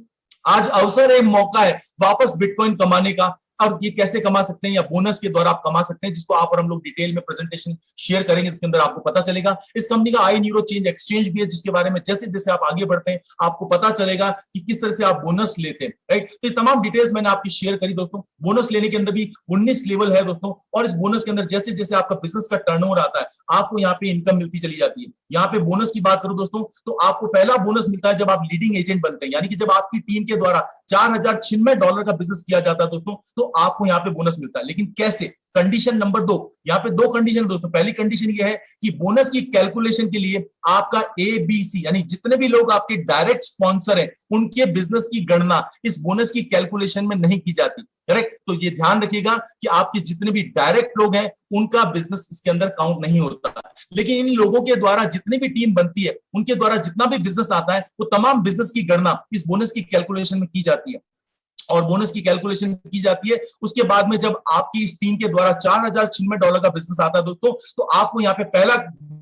आज अवसर है, मौका है वापस बिटकॉइन कमाने का। और ये कैसे कमा सकते हैं, या बोनस के द्वारा आप कमा सकते हैं, जिसको आप और हम लोग डिटेल में प्रेजेंटेशन शेयर करेंगे, जिसके अंदर आपको पता चलेगा। इस कंपनी का आई न्यूरो चेंज एक्सचेंज भी है, जिसके बारे में जैसे जैसे आप आगे बढ़ते हैं आपको पता चलेगा कि किस तरह से आप बोनस लेते हैं, राइट। तो ये तमाम डिटेल्स मैंने आपकी शेयर करी दोस्तों। बोनस लेने के अंदर भी 19 लेवल है दोस्तों, और इस बोनस के अंदर जैसे जैसे आपका बिजनेस का टर्नओवर आता है आपको यहाँ पे इनकम मिलती चली जाती है। यहाँ पे बोनस की बात करूं दोस्तों, तो आपको पहला बोनस मिलता है जब आप लीडिंग एजेंट बनते हैं, यानी कि जब आपकी टीम के द्वारा $4096 का बिजनेस किया जाता है दोस्तों, तो आपको यहाँ पे बोनस मिलता है। लेकिन कैसे? कंडीशन नंबर 2, यहाँ पे 2 कंडीशन दोस्तों। पहली कंडीशन ये है कि बोनस की कैलकुलेशन के लिए आपका ABC, यानी जितने भी लोग आपके डायरेक्ट स्पॉन्सर हैं उनके बिजनेस की गणना इस बोनस की कैलकुलेशन में नहीं की जाती, करेक्ट। तो ये ध्यान रखिएगा कि आपके जितने भी डायरेक्ट लोग हैं उनका बिजनेस इसके अंदर काउंट नहीं होता। लेकिन इन लोगों के द्वारा जितनी भी टीम बनती है उनके द्वारा जितना भी बिजनेस आता है वो तमाम बिजनेस की गणना इस बोनस की कैलकुलेशन में की जाती है। और बोनस की कैलकुलेशन की जाती है उसके बाद में जब आपकी इस टीम के द्वारा $4096 का बिजनेस आता है दोस्तों, तो आपको यहाँ पे पहला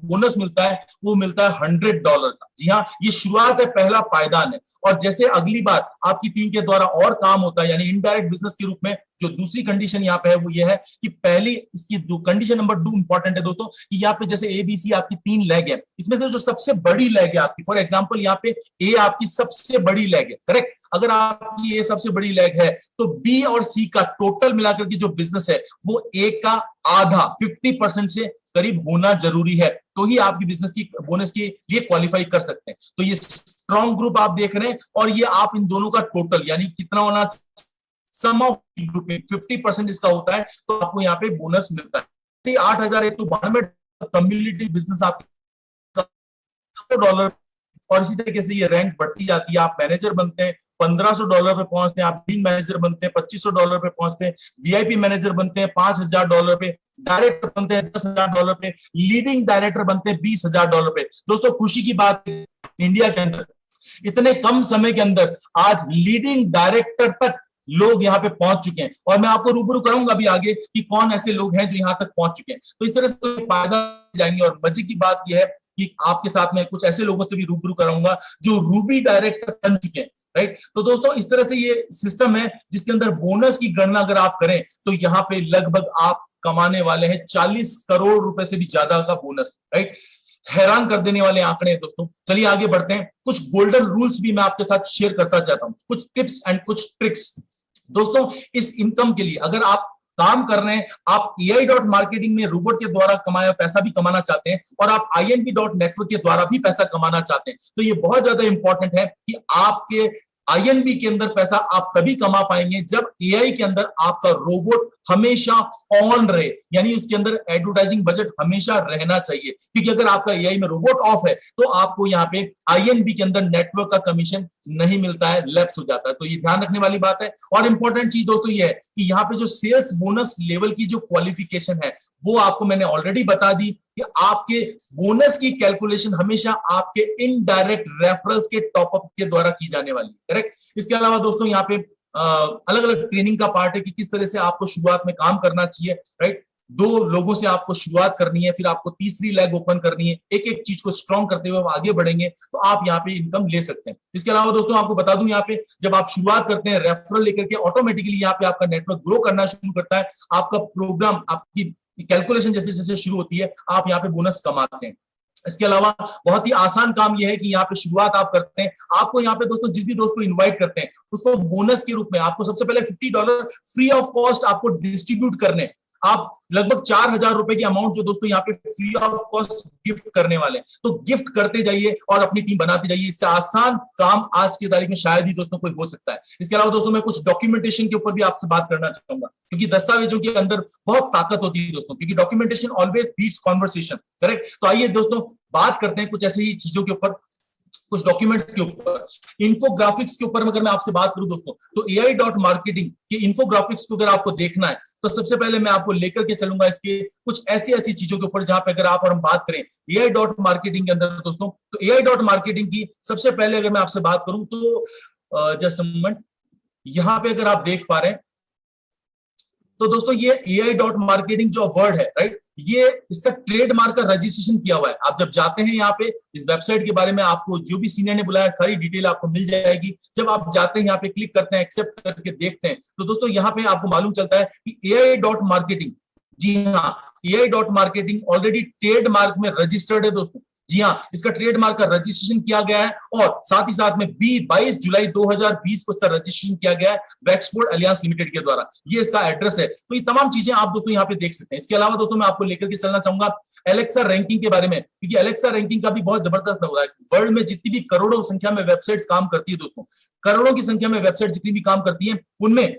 बोनस मिलता है, वो मिलता है $100 का। जी हाँ, ये शुरुआत है, पहला पायदान है। और जैसे अगली बार आपकी टीम के द्वारा और काम होता है, यानी इनडायरेक्ट बिजनेस के रूप में, जो दूसरी कंडीशन यहाँ पे है वो ये है कि पहली इसकी जो कंडीशन नंबर 2 इंपॉर्टेंट है दोस्तों, कि यहाँ पे जैसे ABC आपकी 3 लेग है, इसमें से जो सबसे बड़ी लेग है आपकी, फॉर एग्जांपल यहाँ पे A आपकी सबसे बड़ी लेग है, करेक्ट। अगर आपकी ये सबसे बड़ी लेग है तो B और C का टोटल मिलाकर के जो बिजनेस है वो A का आधा 50% से करीब होना जरूरी है, तो ही आपकी बिजनेस की बोनस के लिए क्वालिफाई कर सकते हैं। तो ये स्ट्रॉन्ग ग्रुप आप देख रहे हैं, और ये आप इन दोनों का टोटल यानी कितना होना, सम ऑफ ग्रुप में 50% इसका होता है, तो आपको यहाँ पे बोनस मिलता है। 8,192 कम्युनिटी बिजनेस आपके $100, और इसी तरीके से ये रैंक बढ़ती जाती है। आप मैनेजर बनते हैं, $1,500 पे पहुंचते हैं, आप लीड मैनेजर बनते हैं, $2,500 पे पहुंचते हैं, VIP मैनेजर बनते हैं $5,000 पे, डायरेक्टर बनते हैं $10,000 पे, लीडिंग डायरेक्टर बनते हैं $20,000 पे। दोस्तों खुशी की बात है, इंडिया के अंदर इतने कम समय के अंदर आज लीडिंग डायरेक्टर तक लोग यहाँ पे पहुंच चुके हैं, और मैं आपको रूबरू कराऊंगा अभी आगे कि कौन ऐसे लोग हैं जो यहाँ तक पहुंच चुके हैं। तो इस तरह से फायदा जाएंगे। और मजे की बात यह है कि आपके साथ में कुछ ऐसे लोगों से भी रूबरू कराऊंगा जो रूबी डायरेक्टर बन चुके हैं, राइट। तो दोस्तों इस तरह से ये सिस्टम है जिसके अंदर बोनस की गणना अगर आप करें तो यहाँ पे लगभग आप कमाने वाले हैं 40 करोड़ रुपए से भी ज्यादा का बोनस, राइट। हैरान कर देने वाले आंकड़े हैं दोस्तों। चलिए आगे बढ़ते हैं। कुछ गोल्डन रूल्स भी मैं आपके साथ शेयर करना चाहता हूं, कुछ टिप्स एंड कुछ ट्रिक्स। दोस्तों इस इनकम के लिए अगर आप काम कर रहे हैं, आप AI.marketing में रोबोट के द्वारा कमाया पैसा भी कमाना चाहते हैं, और आप INB.network के द्वारा भी पैसा कमाना चाहते हैं, तो ये बहुत ज्यादा इंपॉर्टेंट है कि आपके INB के अंदर पैसा आप तभी कमा पाएंगे जब AI के अंदर आपका रोबोट हमेशा ऑन रहे, यानी उसके अंदर एडवर्टाइजिंग बजट हमेशा रहना चाहिए। क्योंकि अगर आपका AI में रोबोट ऑफ है तो आपको यहाँ पे INB के अंदर नेटवर्क का कमीशन नहीं मिलता है, लैप्स हो जाता है। तो ये ध्यान रखने वाली बात है। और इंपॉर्टेंट चीज दोस्तों ये है कि यहाँ पे जो सेल्स बोनस लेवल की जो क्वालिफिकेशन है वो आपको मैंने ऑलरेडी बता दी कि आपके बोनस की कैलकुलेशन हमेशा आपके इनडायरेक्ट रेफरल्स के टॉपअप के द्वारा की जाने वाली है, करेक्ट। इसके अलावा दोस्तों यहाँ पे अलग अलग ट्रेनिंग का पार्ट है कि किस तरह से आपको शुरुआत में काम करना चाहिए, राइट। 2 लोगों से आपको शुरुआत करनी है, फिर आपको तीसरी लेग ओपन करनी है, एक एक चीज को स्ट्रॉन्ग करते हुए आगे बढ़ेंगे तो आप यहाँ पे इनकम ले सकते हैं। इसके अलावा दोस्तों आपको बता दूं, यहाँ पे जब आप शुरुआत करते हैं रेफरल लेकर के, ऑटोमेटिकली यहाँ पे आपका नेटवर्क ग्रो करना शुरू करता है। आपका प्रोग्राम, आपकी कैलकुलेशन जैसे जैसे शुरू होती है आप यहाँ पे बोनस कमाते हैं। इसके अलावा बहुत ही आसान काम यह है कि यहाँ पे शुरुआत आप करते हैं, आपको यहाँ पे दोस्तों जिस भी दोस्त को इनवाइट करते हैं उसको बोनस के रूप में आपको सबसे पहले $50 फ्री ऑफ कॉस्ट आपको डिस्ट्रीब्यूट करने। आप लगभग 4,000 रुपए की अमाउंट जो दोस्तों यहाँ पे फ्री ऑफ कॉस्ट गिफ्ट करने वाले हैं, तो गिफ्ट करते जाइए और अपनी टीम बनाते जाइए। इससे आसान काम आज की तारीख में शायद ही दोस्तों कोई हो सकता है। इसके अलावा दोस्तों मैं कुछ डॉक्यूमेंटेशन के ऊपर भी आपसे बात करना चाहूंगा, क्योंकि दस्तावेजों के अंदर बहुत ताकत होती है दोस्तों, क्योंकि documentation always beats conversation, correct. तो आइए दोस्तों बात करते हैं कुछ ऐसी ही चीजों के ऊपर, कुछ डॉक्यूमेंट्स के ऊपर। इन्फोग्राफिक्स के ऊपर अगर मैं आपसे बात करूं दोस्तों, तो AI.marketing के इन्फोग्राफिक्स को अगर आपको देखना है तो सबसे पहले मैं आपको लेकर के चलूंगा इसके कुछ ऐसी ऐसी चीजों के ऊपर जहां पे अगर आप और हम बात करें AI.marketing के अंदर दोस्तों, तो AI.marketing की सबसे पहले अगर मैं आपसे बात करूं तो जस्ट अ मोमेंट, यहां पे अगर आप देख पा रहे हैं तो दोस्तों ये AI.marketing जो वर्ड है, राइट, ये इसका ट्रेडमार्क का रजिस्ट्रेशन किया हुआ है। आप जब जाते हैं यहाँ पे, इस वेबसाइट के बारे में आपको जो भी सीनियर ने बुलाया सारी डिटेल आपको मिल जाएगी। जब आप जाते हैं यहाँ पे, क्लिक करते हैं, एक्सेप्ट करके देखते हैं, तो दोस्तों यहाँ पे आपको मालूम चलता है कि AI.marketing, जी हाँ, AI.marketing ऑलरेडी ट्रेडमार्क में रजिस्टर्ड है दोस्तों। जी हाँ, इसका ट्रेडमार्क का रजिस्ट्रेशन किया गया है और साथ ही साथ में 22 जुलाई 2020 को इसका रजिस्ट्रेशन किया गया है वैक्सफोर्ड अलियांस लिमिटेड के द्वारा। ये इसका एड्रेस है। तो ये तमाम चीजें आप दोस्तों यहाँ पे देख सकते हैं। इसके अलावा दोस्तों मैं आपको लेकर के चलना चाहूंगा एलेक्सा रैंकिंग के बारे में, क्योंकि एलेक्सा रैंकिंग का भी बहुत जबरदस्त हो रहा है। वर्ल्ड में जितनी भी करोड़ों संख्या में वेबसाइट्स काम करती है दोस्तों, करोड़ों की संख्या में वेबसाइट जितनी भी काम करती है, उनमें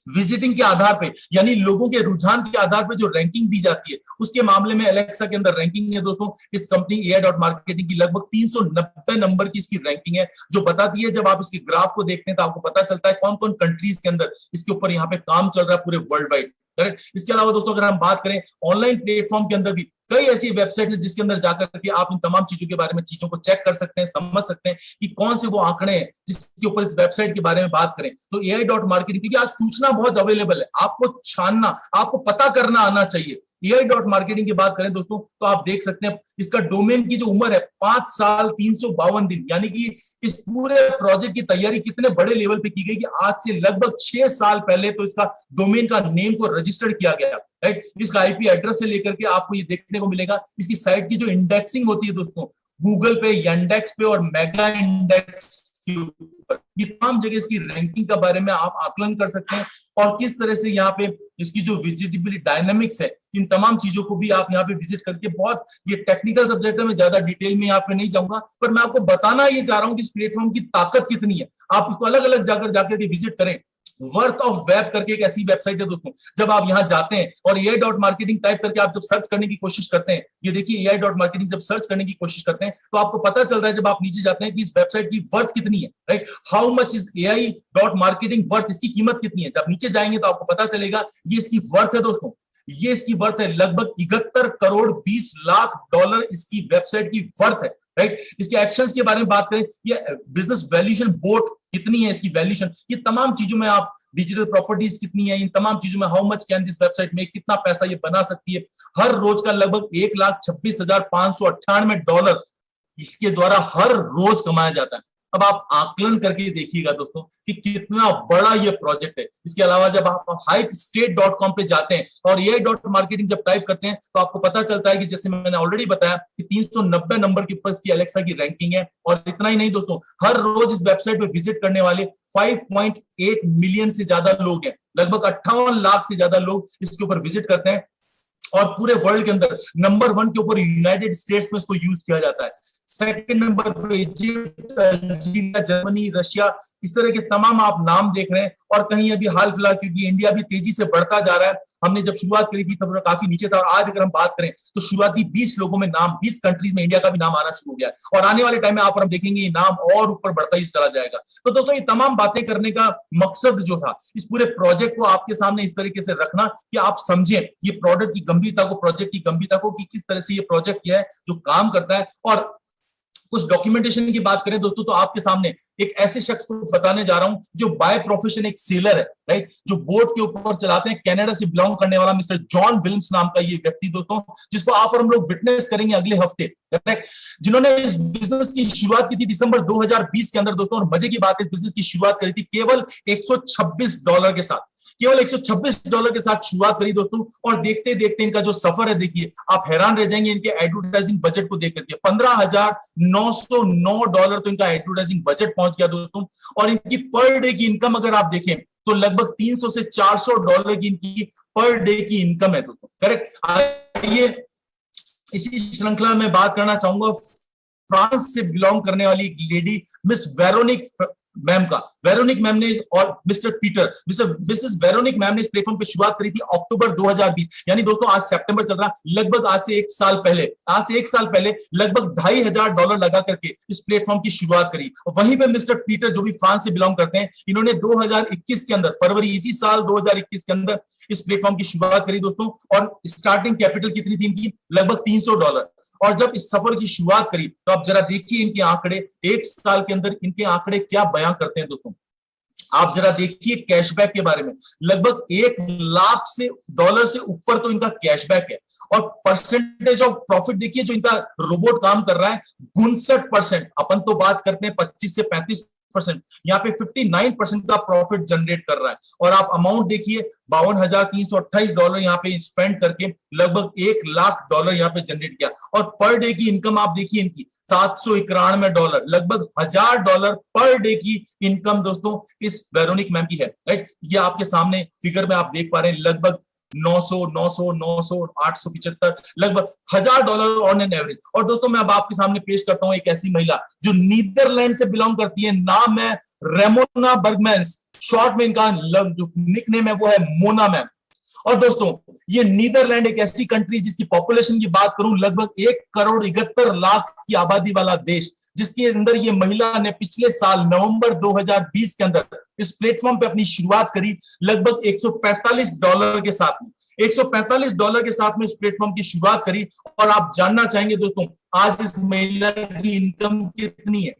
विजिटिंग के आधार पे, यानी लोगों के रुझान के आधार पे जो रैंकिंग दी जाती है, उसके मामले में एलेक्सा के अंदर रैंकिंग है दोस्तों। इस कंपनी AI.marketing की लगभग 390 नंबर की इसकी रैंकिंग है, जो बताती है, जब आप इसके ग्राफ को देखते हैं तो आपको पता चलता है कौन कौन कंट्रीज के अंदर इसके ऊपर यहाँ पे काम चल रहा है पूरे वर्ल्ड वाइड। करेक्ट। इसके अलावा दोस्तों अगर हम बात करें ऑनलाइन प्लेटफॉर्म के अंदर भी कई ऐसी वेबसाइट है जिसके अंदर जाकर के आप इन तमाम चीजों के बारे में चीजों को चेक कर सकते हैं, समझ सकते हैं कि कौन से वो आंकड़े हैं जिसके ऊपर इस वेबसाइट के बारे में बात करें। तो AI.marketing, क्योंकि आज सूचना बहुत अवेलेबल है, आपको छानना, आपको पता करना आना चाहिए। AI.marketing की बात करें दोस्तों तो आप देख सकते हैं इसका डोमेन की जो उम्र है 5 साल 352 दिन, यानी कि इस पूरे प्रोजेक्ट की तैयारी कितने बड़े लेवल पे की गई कि आज से लगभग 6 साल पहले तो इसका डोमेन का नेम को रजिस्टर्ड किया गया। राइट। इसका IP एड्रेस से लेकर के आपको ये देखने को मिलेगा। इसकी साइट की जो इंडेक्सिंग होती है दोस्तों, गूगल पे, यांडेक्स पे और मेगा इंडेक्स के ऊपर, ये तमाम जगह इसकी रैंकिंग के बारे में आप आकलन कर सकते हैं और किस तरह से यहाँ पे इसकी जो विजिबिलिटी डायनामिक्स है, इन तमाम चीजों को भी आप यहाँ पे विजिट करके, बहुत ये टेक्निकल सब्जेक्ट है, मैं ज्यादा डिटेल में यहाँ पे नहीं जाऊंगा, पर मैं आपको बताना ये चाह रहा हूँ कि इस प्लेटफॉर्म की ताकत कितनी है। आप इसको अलग अलग जाकर के विजिट करें। वर्थ ऑफ वेब करके एक ऐसी वेबसाइट है दोस्तों, जब आप यहां जाते हैं और AI.marketing टाइप करके आप जब सर्च करने की कोशिश करते हैं, ये देखिए AI.marketing जब सर्च करने की कोशिश करते हैं तो आपको पता चलता है, जब आप नीचे जाते हैं, कि इस वेबसाइट की वर्थ कितनी है। Right. How much is AI.marketing worth, इसकी कीमत कितनी है। जब नीचे जाएंगे तो आपको पता चलेगा ये इसकी वर्थ है दोस्तों, ये इसकी वर्थ है लगभग 71 करोड़ 20 लाख डॉलर इसकी वेबसाइट की वर्थ है। राइट। इसके एक्शंस के बारे में बात करें, ये बिजनेस वैल्यूएशन बोर्ड कितनी है, इसकी वैल्यूएशन, ये तमाम चीजों में आप डिजिटल प्रॉपर्टीज कितनी है, इन तमाम चीजों में how much can this website में, कितना पैसा ये बना सकती है। हर रोज का लगभग 1,26,598 $, इसके द्वारा हर रोज कमाया जाता है। अब आप आकलन करके देखिएगा दोस्तों कि कितना बड़ा ये प्रोजेक्ट है। इसके अलावा जब आप hypestate.com पे जाते हैं और AI.marketing जब टाइप करते हैं तो आपको पता चलता है कि जैसे मैंने ऑलरेडी बताया कि 390 नंबर के ऊपर इसकी एलेक्सा की रैंकिंग है। और इतना ही नहीं दोस्तों, हर रोज इस वेबसाइट पे विजिट करने वाले 5.8 मिलियन से ज्यादा लोग हैं, लगभग 58 लाख से ज्यादा लोग इसके ऊपर विजिट करते हैं। और पूरे वर्ल्ड के अंदर नंबर 1 के ऊपर यूनाइटेड स्टेट्स में इसको यूज किया जाता है। सेकंड नंबर पर इजिप्ट, अल्जीरिया, जर्मनी, रशिया, इस तरह के तमाम आप नाम देख रहे हैं। और कहीं अभी हाल फिलहाल, क्योंकि इंडिया भी तेजी से बढ़ता जा रहा है, हमने जब शुरुआत करी थी तब काफी नीचे था, और आज अगर हम बात करें तो शुरुआती 20 लोगों में नाम, 20 कंट्रीज में इंडिया का भी नाम आना शुरू हो गया है। और आने वाले टाइम में आप और हम देखेंगे ये नाम और ऊपर बढ़ता ही चला जाएगा। तो दोस्तों ये तमाम बातें करने का मकसद जो था, इस पूरे प्रोजेक्ट को आपके सामने इस तरीके से रखना कि आप समझें ये प्रोडक्ट की गंभीरता को, प्रोजेक्ट की गंभीरता को, कि किस तरह से ये प्रोजेक्ट क्या है जो काम करता है। और कुछ डॉक्यूमेंटेशन की बात करें दोस्तों तो आपके सामने एक ऐसे शख्स को बताने जा रहा हूं जो बाय प्रोफेशन एक सेलर है। राइट। जो बोट के ऊपर चलाते हैं, कनाडा से बिलोंग करने वाला मिस्टर जॉन विल्म्स नाम का ये व्यक्ति दोस्तों, जिसको आप और हम लोग विटनेस करेंगे अगले हफ्ते। करेक्ट। जिन्होंने इस बिजनेस की शुरुआत की थी दिसंबर 2020 के अंदर दोस्तों। और मजे की बात है, इस बिजनेस की शुरुआत करी थी केवल $126 के साथ, केवल $126 के साथ शुरुआत करी दोस्तों। और देखते देखते इनका जो सफर है, देखिए आप हैरान रह जाएंगे इनके एडवर्टाइजिंग बजट को देख करके। $15,909 तो इनका एडवर्टाइजिंग बजट पहुंच गया दोस्तों। और इनकी पर डे की इनकम अगर आप देखें तो लगभग $300 से $400 की इनकी पर डे की इनकम है दोस्तों। करेक्ट। आइए इसी श्रृंखला में बात करना चाहूंगा फ्रांस से बिलोंग करने वाली एक लेडी, मिस वेरोनिक मैम का। वेरोनिक मैम ने और मिसेस वेरोनिक मैम ने इस प्लेटफॉर्म पे शुरुआत करी थी अक्टूबर 2020, यानी दोस्तों आज सितंबर चल रहा, लगभग आज से एक साल पहले लगभग $2,500 लगा करके इस प्लेटफॉर्म की शुरुआत करी। और वहीं पे मिस्टर पीटर जो भी फ्रांस से बिलोंग करते हैं, इन्होंने 2021 के अंदर, फरवरी इसी साल 2021 के अंदर इस प्लेटफॉर्म की शुरुआत करी दोस्तों। और स्टार्टिंग कैपिटल कितनी थी इनकी, लगभग $300। और जब इस सफर की शुरुआत करी तो आप जरा देखिए इनके आंकड़े, एक साल के अंदर इनके आंकड़े क्या बयां करते हैं दोस्तों। आप जरा देखिए कैशबैक के बारे में, लगभग $1 लाख से ऊपर तो इनका कैशबैक है। और परसेंटेज ऑफ प्रॉफिट देखिए जो इनका रोबोट काम कर रहा है 59%। अपन तो बात करते हैं 25 से 35%, यहाँ पे 59% का प्रॉफिट जनरेट कर रहा है। और आप अमाउंट देखिए $52,328 यहाँ पे स्पेंड करके लगभग $1 लाख यहाँ पे जनरेट किया। और पर डे की इनकम आप देखिए इनकी $791, लगभग $1000 पर डे की इनकम दोस्तों इस वेरोनिक मैम की है, राइट। ये आपके सामने फिगर में आप देख पा रहे हैं, लगभग 900, 875, लगभग $1000 ऑन एन एवरेज। और दोस्तों मैं अब आपके सामने पेश करता हूं एक ऐसी महिला जो नीदरलैंड से बिलोंग करती है, नाम है रेमोना बर्गमैन्स, शॉर्ट में इनका जो निकनेम है वो है मोना मैम। और दोस्तों ये नीदरलैंड एक ऐसी कंट्री जिसकी पॉपुलेशन की बात करूं लगभग 1,71,00,000 की आबादी वाला देश, जिसके अंदर ये महिला ने पिछले साल नवंबर 2020 के अंदर इस प्लेटफॉर्म पे अपनी शुरुआत करी, लगभग $145 के साथ में। $145 के साथ में इस प्लेटफॉर्म की शुरुआत करी। और आप जानना चाहेंगे दोस्तों आज इस महिला की इनकम कितनी है,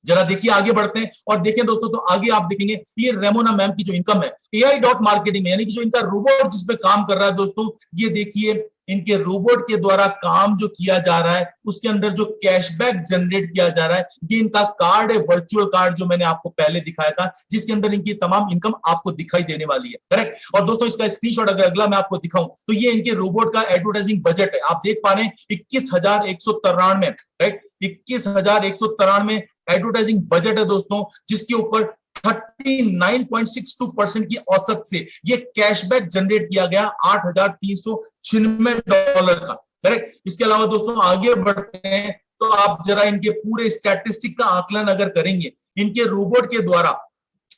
जरा देखिए आगे बढ़ते हैं और देखें दोस्तों। तो आगे आप देखेंगे ये रेमोना मैम की जो इनकम है AI.marketing में, यानी कि जो इनका रोबोट जिस पे काम कर रहा है दोस्तों, ये देखिए इनके रोबोट के द्वारा काम जो किया जा रहा है उसके अंदर जो कैशबैक जनरेट किया जा रहा है, ये इनका कार्ड है, वर्चुअल कार्ड जो मैंने आपको पहले दिखाया था, जिसके अंदर इनकी तमाम इनकम आपको दिखाई देने वाली है, करेक्ट। और दोस्तों इसका स्क्रीनशॉट अगर अगला मैं आपको दिखाऊं तो ये इनके रोबोट का एडवर्टाइजिंग बजट है, आप देख पा रहे हैं 21,193, राइट, 21,193 एडवर्टाइजिंग बजट है दोस्तों, जिसके ऊपर 39.62% की औसत से ये कैशबैक जनरेट किया गया $8,396 का, करेक्ट। इसके अलावा दोस्तों आगे बढ़ते हैं तो आप जरा इनके पूरे स्टैटिस्टिक का आकलन अगर करेंगे, इनके रोबोट के द्वारा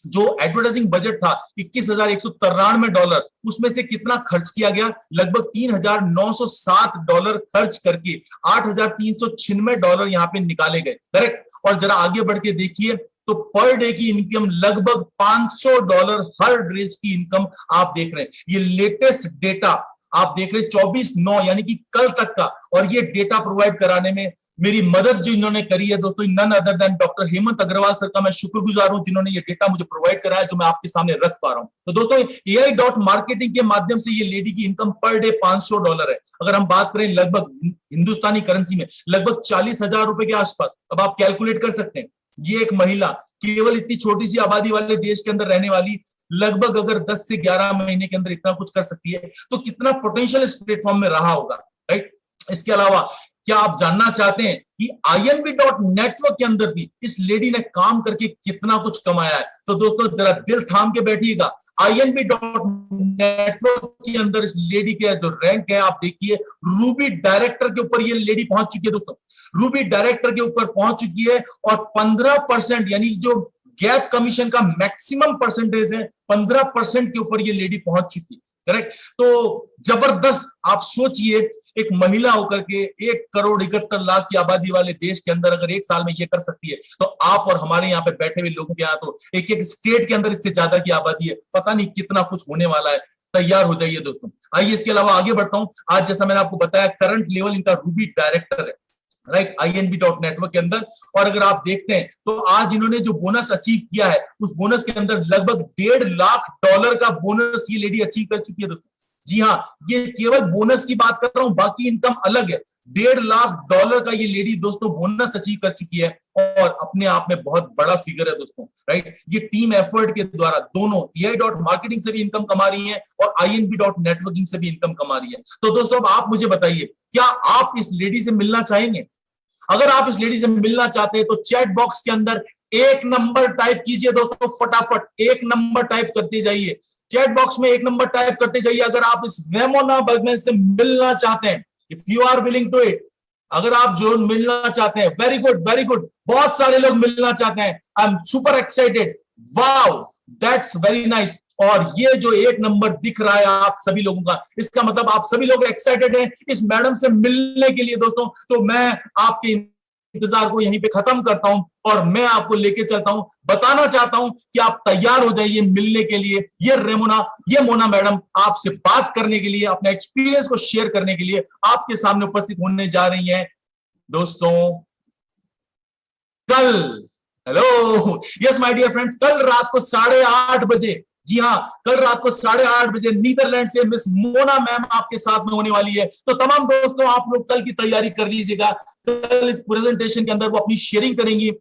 जो एडवर्टाइजिंग बजट था $21,193, उसमें से कितना खर्च किया गया, लगभग $3,907 खर्च करके $8,396 यहाँ पे निकाले गए, करेक्ट। और जरा आगे बढ़ के देखिए तो पर डे की इनकम लगभग $500 हर ड्रेस की इनकम आप देख रहे हैं। ये लेटेस्ट डेटा आप देख रहे हैं 24/9 यानी कि कल तक का। और ये डेटा प्रोवाइड कराने में मेरी मदद जो इन्होंने करी है दोस्तों, none other than doctor Hemant Agarwal sir का मैं शुक्रगुजार हूं, जिन्होंने ये डेटा मुझे प्रोवाइड कराया जो मैं आपके सामने रख पा रहा हूं। तो दोस्तों AI.marketing के माध्यम से ये लेडी की इनकम पर डे $500 है। अगर हम बात करें लगभग हिंदुस्तानी करेंसी में लगभग 40,000 रुपए के आसपास। अब आप कैलकुलेट कर सकते हैं, ये एक महिला केवल इतनी छोटी सी आबादी वाले देश के अंदर रहने वाली लगभग अगर 10 से 11 महीने के अंदर इतना कुछ कर सकती है तो कितना पोटेंशियल इस प्लेटफॉर्म में रहा होगा, राइट। इसके अलावा क्या आप जानना चाहते हैं कि INB.network के अंदर भी इस लेडी ने काम करके कितना कुछ कमाया है? तो दोस्तों जरा दिल थाम के बैठिएगा, INB.network के अंदर इस लेडी के जो रैंक है आप देखिए, रूबी डायरेक्टर के ऊपर ये लेडी पहुंच चुकी है दोस्तों, रूबी डायरेक्टर के ऊपर पहुंच चुकी है। और 15% यानी जो गैप कमीशन का मैक्सिमम परसेंटेज है 15% के ऊपर ये लेडी पहुंच चुकी है, करेक्ट। तो जबरदस्त, आप सोचिए एक महिला होकर के 1,71,00,000 की आबादी वाले देश के अंदर अगर एक साल में ये कर सकती है तो आप और हमारे यहाँ पे बैठे हुए लोगों के यहाँ तो एक एक स्टेट के अंदर इससे ज्यादा की आबादी है, पता नहीं कितना कुछ होने वाला है। तैयार हो जाइए दोस्तों। आइए इसके अलावा आगे बढ़ता हूं। आज जैसा मैंने आपको बताया करंट लेवल इनका रूबी डायरेक्टर है, राइट, INB.network के अंदर। और अगर आप देखते हैं तो आज इन्होंने जो बोनस अचीव किया है उस बोनस के अंदर लगभग $1.5 लाख का बोनस ये लेडी अचीव कर चुकी है दोस्तों। जी हाँ, ये केवल बोनस की बात कर रहा हूं, बाकी इनकम अलग है। $1.5 लाख का ये लेडी दोस्तों बोनस अचीव कर चुकी है और अपने आप में बहुत बड़ा फिगर है दोस्तों, राइट। ये टीम एफर्ट के द्वारा दोनों AI.marketing से भी इनकम कमा रही है और INB.networking से भी इनकम कमा रही है। तो दोस्तों अब आप मुझे बताइए, क्या आप इस लेडी से मिलना चाहेंगे? अगर आप इस लेडी से मिलना चाहते हैं तो चैट बॉक्स के अंदर 1 नंबर टाइप कीजिए दोस्तों, फटाफट 1 नंबर टाइप करते जाइए, चैट बॉक्स में 1 नंबर टाइप करते जाइए अगर आप इस रेमोना बर्गमैन्स से मिलना चाहते हैं। If you are willing to it, अगर आप जो मिलना चाहते हैं, वेरी गुड वेरी गुड, बहुत सारे लोग मिलना चाहते हैं। I am super excited, wow that's very nice. और ये जो 1 नंबर दिख रहा है आप सभी लोगों का, इसका मतलब आप सभी लोग एक्साइटेड हैं इस मैडम से मिलने के लिए दोस्तों। तो मैं आपके इंतजार को यहीं पे खत्म करता हूं और मैं आपको लेके चलता हूं, बताना चाहता हूं कि आप तैयार हो जाइए मिलने के लिए। ये मोना मैडम आपसे बात करने के लिए, अपने एक्सपीरियंस को शेयर करने के लिए आपके सामने उपस्थित होने जा रही हैं दोस्तों। कल hello, yes my dear friends, कल रात को 8:30 बजे, जी हाँ, कल रात को 8:30 बजे नीदरलैंड से मिस मोना मैम आपके साथ में होने वाली है। तो तमाम दोस्तों, आप लोग कल की तैयारी कर लीजिएगा। कल इस प्रेजेंटेशन के अंदर वो अपनी शेयरिंग करेंगी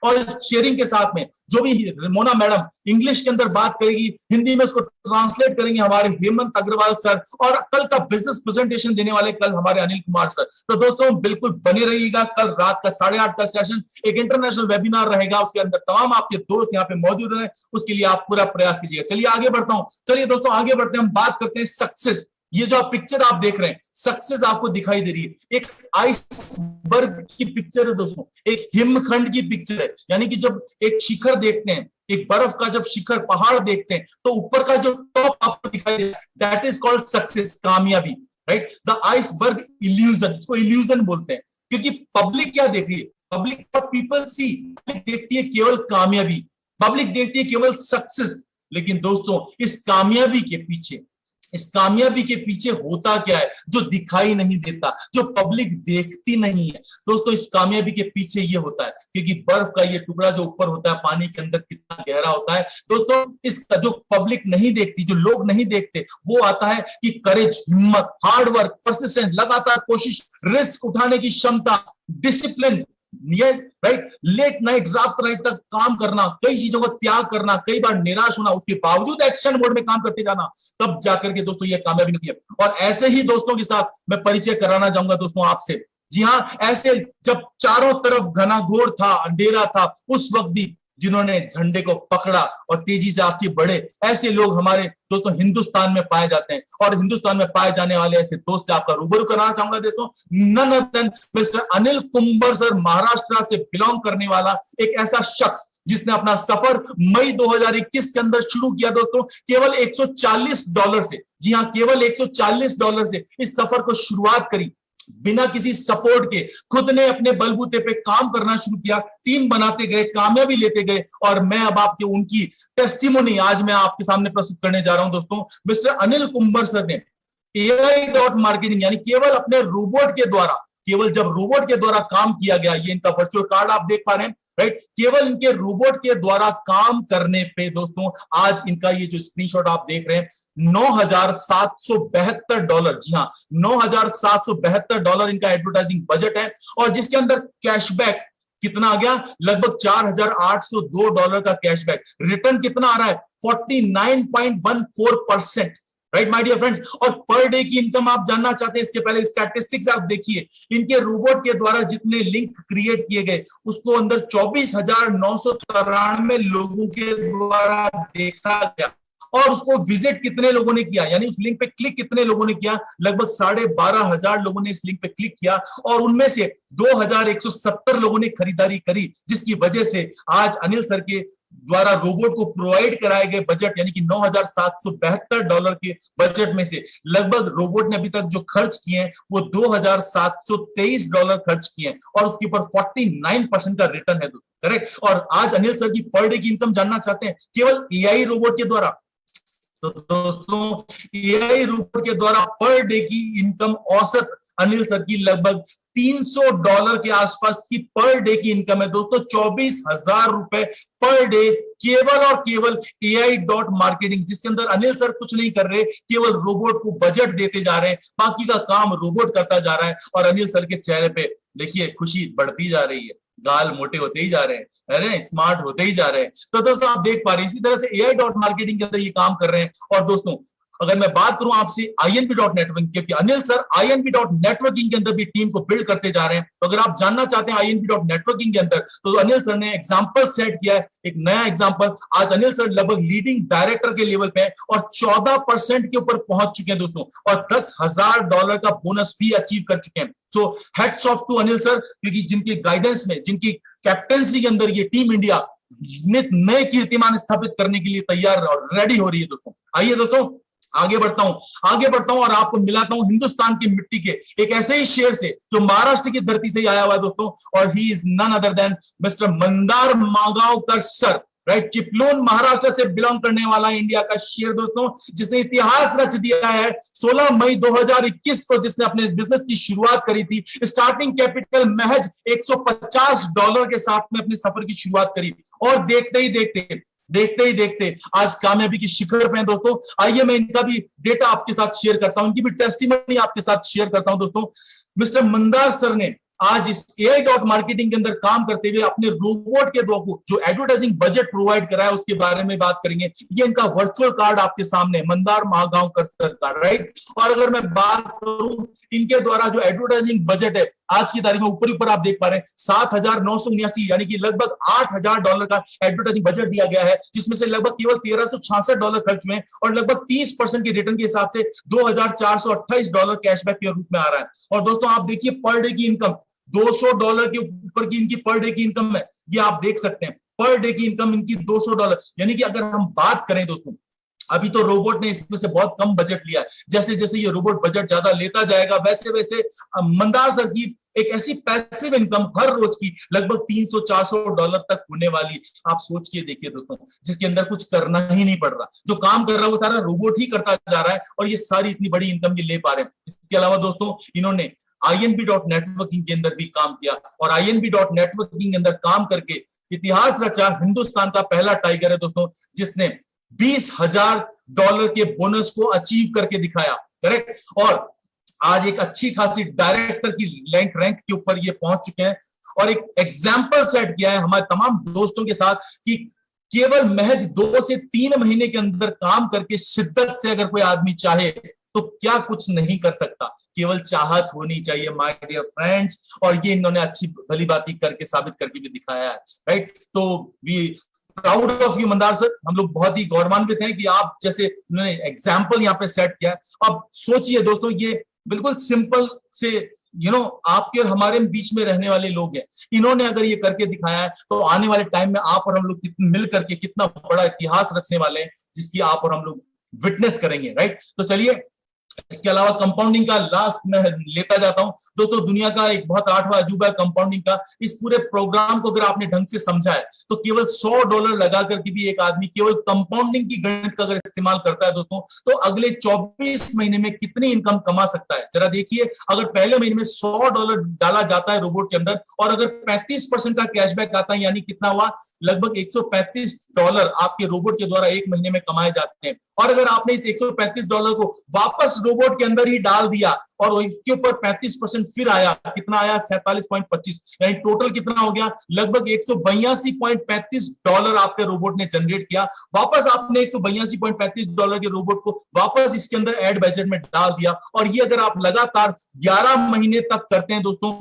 और शेयरिंग के साथ में जो भी मोना मैडम इंग्लिश के अंदर बात करेगी, हिंदी में उसको ट्रांसलेट करेंगे हमारे हेमंत अग्रवाल सर, और कल का बिजनेस प्रेजेंटेशन देने वाले कल हमारे अनिल कुमार सर। तो दोस्तों बिल्कुल बने रहिएगा। कल रात का 8:30 का सेशन एक इंटरनेशनल वेबिनार रहेगा, उसके अंदर तमाम आपके दोस्त यहाँ पे मौजूद हैं, उसके लिए आप पूरा प्रयास कीजिएगा। चलिए आगे बढ़ता हूं, चलिए दोस्तों आगे बढ़ते हैं, हम बात करते हैं सक्सेस। ये जो आप पिक्चर आप देख रहे हैं, सक्सेस आपको दिखाई दे रही है, एक आइसबर्ग की पिक्चर है दोस्तों, एक हिमखंड की पिक्चर है। यानी कि जब एक शिखर देखते हैं, एक बर्फ का जब शिखर पहाड़ देखते हैं, तो ऊपर का जो टॉप आपको दिखाई देता है, दैट इज कॉल्ड सक्सेस, कामयाबी, राइट। द आइसबर्ग इल्यूजन, इसको इल्यूजन बोलते हैं, क्योंकि पब्लिक क्या देख रही है, पब्लिक पीपल सी, पब्लिक देखती है केवल कामयाबी, पब्लिक देखती है केवल सक्सेस। लेकिन दोस्तों इस कामयाबी के पीछे होता क्या है जो दिखाई नहीं देता, जो पब्लिक देखती नहीं है। दोस्तों इस कामयाबी के पीछे ये होता है, क्योंकि बर्फ का ये टुकड़ा जो ऊपर होता है पानी के अंदर कितना गहरा होता है दोस्तों, इसका जो पब्लिक नहीं देखती, जो लोग नहीं देखते, वो आता है कि करेज, हिम्मत, हार्डवर्क, परसिस्टेंस, लगातार कोशिश, रिस्क उठाने की क्षमता, डिसिप्लिन, ये राइट, लेट नाइट, रात रात तक काम करना, कई चीजों का त्याग करना, कई बार निराश होना, उसके बावजूद एक्शन मोड में काम करते जाना, तब जाकर के दोस्तों ये कामयाबी मिलती है। और ऐसे ही दोस्तों के साथ मैं परिचय कराना चाहूंगा दोस्तों आपसे। जी हाँ, ऐसे जब चारों तरफ घना-घोर था, अंधेरा था, उस वक्त भी जिन्होंने झंडे को पकड़ा और तेजी से आगे बढ़े, ऐसे लोग हमारे दोस्तों हिंदुस्तान में पाए जाते हैं। और हिंदुस्तान में पाए जाने वाले ऐसे दोस्त से आपका रूबरू कराना चाहूंगा दोस्तों, none other than mister Anil Kumbar sir, Maharashtra से बिलोंग करने वाला एक ऐसा शख्स जिसने अपना सफर मई 2021 के अंदर शुरू किया दोस्तों, केवल $140 से। जी हाँ, केवल $140 से इस सफर को शुरुआत करी, बिना किसी सपोर्ट के खुद ने अपने बलबूते पे काम करना शुरू किया, टीम बनाते गए, कामयाबी लेते गए। और मैं अब आपके उनकी टेस्टिमोनी आज मैं आपके सामने प्रस्तुत करने जा रहा हूं दोस्तों। मिस्टर अनिल कुंबर सर ने AI.marketing यानी केवल अपने रोबोट के द्वारा, केवल जब रोबोट के द्वारा काम किया गया, ये इनका वर्चुअल कार्ड आप देख पा रहे हैं, राइट, केवल इनके रोबोट के द्वारा काम करने पे दोस्तों आज इनका ये जो स्क्रीनशॉट आप देख रहे हैं, $9,772, जी हाँ, $9,772 इनका एडवर्टाइजिंग बजट है। और जिसके अंदर कैशबैक कितना आ गया, लगभग $4,802 का कैशबैक। रिटर्न कितना आ रहा है, 49.14%, राइट माय डियर फ्रेंड्स। और पर डे की इनकम आप जानना चाहते हैं, इसके पहले स्टैटिस्टिक्स आप देखिए, इनके रोबोट के द्वारा जितने लिंक क्रिएट किए गए, उसको अंदर 24,993 लोगों के द्वारा देखा गया। और उसको विजिट कितने लोगों ने किया, यानी उस लिंक पे क्लिक कितने लोगों ने किया, लगभग 12,500 लोगों ने इस लिंक पे क्लिक किया। और उनमें से 2,170 लोगों ने खरीदारी करी, जिसकी वजह से आज अनिल सर के द्वारा रोबोट को प्रोवाइड कराए गए बजट यानी कि $9,772 के बजट में से लगभग रोबोट ने अभी तक जो खर्च किए हैं वो $2,723 खर्च किए हैं, और उसके ऊपर 49% का रिटर्न है, करेक्ट। और आज अनिल सर की पर डे की इनकम जानना चाहते हैं, केवल AI रोबोट के द्वारा, तो दोस्तों AI रोबोट के द्वारा पर डे की इनकम औसत अनिल सर की लगभग $300 के आसपास की पर डे की इनकम है दोस्तों। 24,000 रुपए पर डे केवल और केवल AI.marketing, जिसके अंदर अनिल सर कुछ नहीं कर रहे, केवल रोबोट को बजट देते जा रहे हैं, बाकी का काम रोबोट करता जा रहा है। और अनिल सर के चेहरे पे देखिए खुशी बढ़ती जा रही है, गाल मोटे होते ही जा रहे हैं, अरे स्मार्ट होते ही जा रहे हैं। तो दोस्तों आप देख पा रहे हैं, इसी तरह से AI.marketing के अंदर ये काम कर रहे हैं। और दोस्तों अगर मैं बात करूं आपसे INP.networking, क्योंकि अनिल सर INP.networking के अंदर भी टीम को बिल्ड करते जा रहे हैं, तो अगर आप जानना चाहते हैं INP.networking के अंदर, तो अनिल सर ने एग्जांपल सेट किया है, एक नया एग्जांपल। आज अनिल सर लगभग लीडिंग डायरेक्टर के लेवल पे है और 14% के ऊपर पहुंच चुके हैं दोस्तों, और $10,000 का बोनस भी अचीव कर चुके हैं। So hats off to Anil sir, क्योंकि जिनके गाइडेंस में, जिनकी कैप्टेंसी के अंदर ये टीम इंडिया नए कीर्तिमान स्थापित करने के लिए तैयार और रेडी हो रही है दोस्तों। आइए दोस्तों आगे बढ़ता हूं और आपको मिलाता हूं हिंदुस्तान की मिट्टी के एक ऐसे ही शेर से जो महाराष्ट्र की धरती से आया हुआ दोस्तों, और he is none other than mister Mandar Magaonkar sir. Right. Chiplun Maharashtra से बिलोंग करने वाला इंडिया का शेयर दोस्तों, जिसने इतिहास रच दिया है। 16 मई 2021 को जिसने अपने बिजनेस की शुरुआत करी थी, स्टार्टिंग कैपिटल महज $150 के साथ में अपने सफर की शुरुआत करी, और देखते ही देखते आज कामयाबी की शिखर पे हैं दोस्तों। आइए मैं इनका भी डेटा आपके साथ शेयर करता हूं, इनकी भी टेस्टिमनी आपके साथ शेयर करता हूं दोस्तों। मिस्टर मंदार सर ने आज इस AI.marketing के अंदर काम करते हुए अपने रोबोट के द्वारा जो एडवर्टाइजिंग बजट प्रोवाइड करा है उसके बारे में बात करेंगे। ये इनका वर्चुअल कार्ड आपके सामने, मंदार महागांवकर सर का, राइट। और अगर मैं बात करूं इनके द्वारा जो एडवर्टाइजिंग बजट है आज की तारीख में, ऊपर आप देख पा रहे हैं 7,979 यानी कि लगभग $8,000 का एडवर्टाइजिंग बजट दिया गया है, जिसमें से लगभग केवल $1,366 खर्च हुए और लगभग 30% के रिटर्न के हिसाब से $2,428 कैशबैक के रूप में आ रहा है। और दोस्तों आप देखिए पर डे की इनकम $200 के ऊपर की इनकी पर डे की इनकम है, ये आप देख सकते हैं। पर डे की इनकम इनकी $200, यानी कि अगर हम बात करें दोस्तों, अभी तो रोबोट ने इसमें से बहुत कम बजट लिया है, जैसे जैसे ये रोबोट बजट ज्यादा लेता जाएगा वैसे वैसे मंदार सर की एक ऐसी पैसिव इनकम हर रोज की लगभग $300-400 तक होने वाली, आप सोच के देखिए दोस्तों, जिसके अंदर कुछ करना ही नहीं पड़ रहा, जो काम कर रहा है वो सारा रोबोट ही करता जा रहा है, और ये सारी इतनी बड़ी इनकम ये ले पा रहे हैं। इसके अलावा दोस्तों इन्होंने INB.networking के अंदर भी काम किया, और INB.networking के अंदर काम करके इतिहास रचा। हिंदुस्तान का पहला टाइगर है दोस्तों जिसने $20,000 के बोनस को अचीव करके दिखाया, करेक्ट। और आज एक अच्छी खासी डायरेक्टर की रैंक के ऊपर ये पहुंच चुके हैं, और एक एग्जाम्पल सेट किया है हमारे तमाम दोस्तों के साथ कि केवल महज 2 से 3 महीने के अंदर काम करके शिद्दत से अगर कोई आदमी चाहे तो क्या कुछ नहीं कर सकता, केवल चाहत होनी चाहिए माय डियर फ्रेंड्स। और ये इन्होंने अच्छी भली बात करके साबित करके भी दिखाया है, राइट। तो we proud of you Mandar sir, हम लोग बहुत ही गौरवान्वित हैं कि आप जैसे एग्जाम्पल यहाँ पे सेट किया है। अब सोचिए दोस्तों, ये बिल्कुल सिंपल से आपके और हमारे बीच में रहने वाले लोग हैं, इन्होंने अगर ये करके दिखाया है तो आने वाले टाइम में आप और हम लोग मिल करके कितना बड़ा इतिहास रचने वाले हैं, जिसकी आप और हम लोग विटनेस करेंगे, राइट। तो चलिए इसके अलावा कंपाउंडिंग का लास्ट मैं लेता जाता हूं दोस्तों। दुनिया का एक बहुत 8वां अजूबा है कंपाउंडिंग का। इस पूरे प्रोग्राम को अगर आपने ढंग से समझा है तो केवल $100 लगा करके भी एक आदमी केवल कंपाउंडिंग की गणित का अगर इस्तेमाल करता है दोस्तों, तो अगले 24 महीने में कितनी इनकम कमा सकता है जरा देखिए। अगर पहले महीने में $100 डाला जाता है रोबोट के अंदर, और अगर 35% का कैशबैक आता है, यानी कितना हुआ, लगभग $135 आपके रोबोट के द्वारा एक महीने में कमाए जाते हैं। और अगर आपने इस $135 को वापस रोबोट के अंदर ही डाल दिया और इसके ऊपर 35% फिर आया, कितना आया, 47.25, यानी टोटल कितना हो गया, लगभग $182.35 आपके रोबोट ने जनरेट किया। वापस आपने $182.35 के रोबोट को वापस इसके अंदर एड बजट में डाल दिया, और ये अगर आप लगातार 11 महीने तक करते हैं दोस्तों,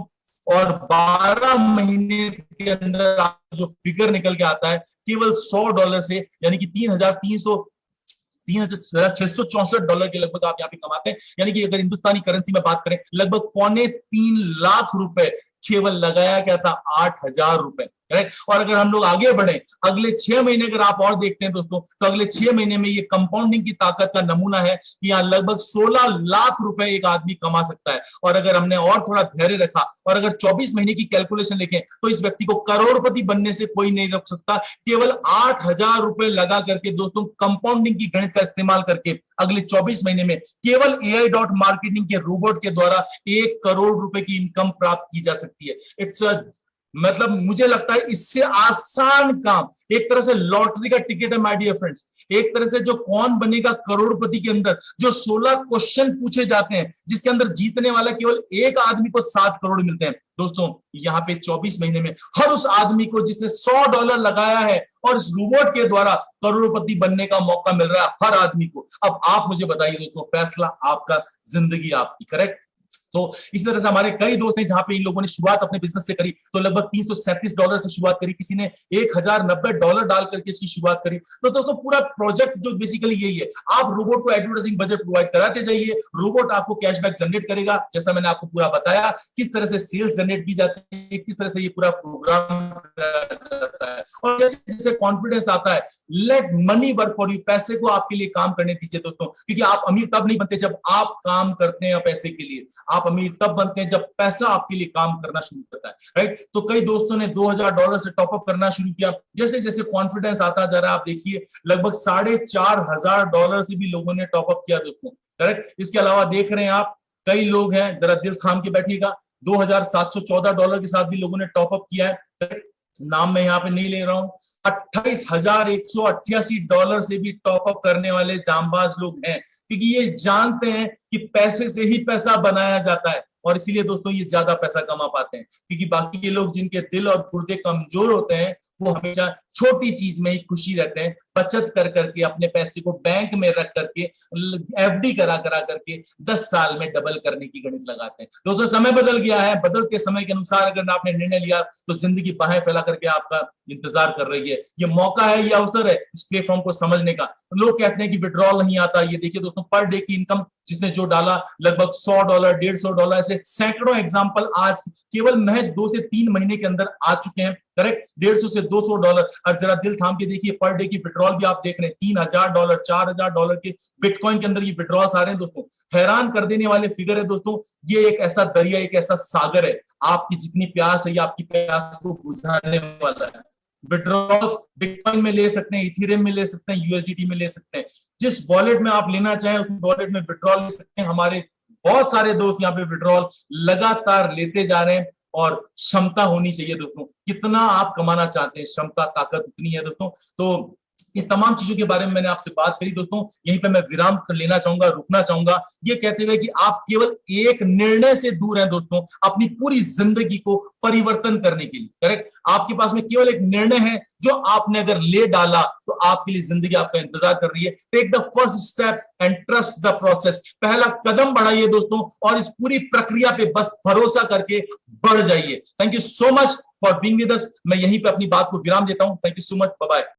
और 12 महीने के अंदर जो फिगर निकल के आता है केवल $100 से, यानी कि $3,664 के लगभग आप यहाँ पे कमाते हैं। यानी कि अगर हिंदुस्तानी करेंसी में बात करें, लगभग ₹3.25 लाख केवल लगाया गया था ₹8,000, राइट। और अगर हम लोग आगे बढ़े, अगले 6 महीने अगर आप और देखते हैं दोस्तों, तो अगले 6 महीने में ये कंपाउंडिंग की ताकत का नमूना है कि यहाँ लगभग ₹16 लाख एक आदमी कमा सकता है। और अगर हमने और थोड़ा धैर्य रखा और अगर 24 महीने की कैलकुलेशन लिखें तो इस व्यक्ति को करोड़पति बनने से कोई नहीं रोक सकता। केवल ₹8,000 लगा करके दोस्तों, कंपाउंडिंग की गणित का इस्तेमाल करके अगले 24 महीने में केवल AI.marketing के रोबोट के द्वारा ₹1 करोड़ की इनकम प्राप्त की जा सकती है। इट्स मतलब मुझे लगता है इससे आसान काम, एक तरह से लॉटरी का टिकट है माय डियर फ्रेंड्स। एक तरह से जो कौन बनेगा करोड़पति के अंदर जो 16 क्वेश्चन पूछे जाते हैं, जिसके अंदर जीतने वाला केवल एक आदमी को 7 करोड़ मिलते हैं दोस्तों। यहाँ पे 24 महीने में हर उस आदमी को जिसने $100 लगाया है और इस रोबोट के द्वारा करोड़पति बनने का मौका मिल रहा है हर आदमी को। अब आप मुझे बताइए दोस्तों, फैसला आपका, जिंदगी आपकी, करेक्ट। तो इस तरह से हमारे कई दोस्त हैं जहां पे इन लोगों ने शुरुआत अपने बिजनेस से करी, तो लगभग $337 से शुरुआत करी, किसी ने $1,090 डाल करके इसकी शुरुआत करी। तो दोस्तों पूरा प्रोजेक्ट जो बेसिकली यही है, आप रोबोट को एडवर्टाइजिंग बजट प्रोवाइड कराते जाइए, रोबोट आपको कैशबैक जनरेट करेगा, जैसा मैंने आपको पूरा बताया किस तरह से सेल्स जनरेट की जाती है, किस तरह से ये पूरा प्रोग्राम जाता है। और जैसे जैसे कॉन्फिडेंस आता है, late money work for you, पैसे को आपके लिए काम करने दीजिए दोस्तों, क्योंकि आप अमीर तब नहीं बनते जब आप काम करते हैं पैसे के लिए। आप अमीर तब बनते हैं जब पैसा आपके लिए काम करना शुरू करता है, राइट। तो कई दोस्तों ने $2000 से टॉपअप करना शुरू किया। जैसे जैसे कॉन्फिडेंस आता जा रहा है, आप देखिए लगभग $4500 से भी लोगों ने टॉपअप किया दोस्तों, करेक्ट। इसके अलावा देख रहे हैं आप कई लोग हैं, जरा दिल थाम के बैठिएगा, $2714 के साथ भी लोगों ने टॉपअप किया है, करेक्ट। नाम मैं यहाँ पे नहीं ले रहा हूं। $28,188 से भी टॉपअप करने वाले जांबाज लोग हैं, क्योंकि ये जानते हैं कि पैसे से ही पैसा बनाया जाता है, और इसीलिए दोस्तों ये ज्यादा पैसा कमा पाते हैं। क्योंकि बाकी के लोग जिनके दिल और गुर्दे कमजोर होते हैं वो हमेशा छोटी चीज में ही खुशी रहते हैं, बचत कर करके अपने पैसे को बैंक में रख करके एफडी करा करके 10 साल में डबल करने की गणित लगाते हैं। दोस्तों समय बदल गया है, बदलते समय के अनुसार अगर आपने निर्णय लिया तो जिंदगी बाहें फैला करके आपका इंतजार कर रही है। ये मौका है, ये अवसर है इस प्लेटफॉर्म को समझने का। लोग कहते हैं कि विड्रॉल नहीं आता, ये देखिए दोस्तों पर डे की इनकम जिसने जो डाला लगभग $100, $150 ऐसे सैकड़ों एग्जाम्पल आज केवल महज 2 से 3 महीने के अंदर आ चुके हैं, करेक्ट। $150 से $200। और जरा दिल थाम के देखिए पर डे की विड्रॉल भी आप देख रहे हैं, $3000, $4000 के बिटकॉइन के अंदर ये विड्रॉल्स आ रहे हैं दोस्तों। हैरान कर देने वाले फिगर है दोस्तों। ये एक ऐसा दरिया, एक ऐसा सागर है, आपकी जितनी प्यास है ये आपकी प्यास को बुझाने वाला है। विड्रॉल्स बिटकॉइन में ले सकते हैं, इथेरियम में ले सकते हैं, यूएसडीटी में ले सकते हैं, जिस वॉलेट में आप लेना चाहें उस वॉलेट में विड्रॉल ले सकते हैं। हमारे बहुत सारे दोस्त यहाँ पे विड्रॉल लगातार लेते जा रहे हैं, और क्षमता होनी चाहिए दोस्तों। कितना आप कमाना चाहते हैं, क्षमता ताकत उतनी है दोस्तों। तो ये तमाम चीजों के बारे में मैंने आपसे बात करी दोस्तों। यहीं पे मैं विराम लेना चाहूंगा, रुकना चाहूंगा, ये कहते हुए कि आप केवल एक निर्णय से दूर हैं दोस्तों अपनी पूरी जिंदगी को परिवर्तन करने के लिए, करेक्ट। आपके पास में केवल एक निर्णय है जो आपने अगर ले डाला तो आपके लिए जिंदगी आपका इंतजार कर रही है। Take the first step and trust the process. पहला कदम बढ़ाइए दोस्तों, और इस पूरी प्रक्रिया पे बस भरोसा करके बढ़ जाइए। Thank you so much for being with us. मैं यहीं पे अपनी बात को विराम देता हूं। Thank you so much, bye bye.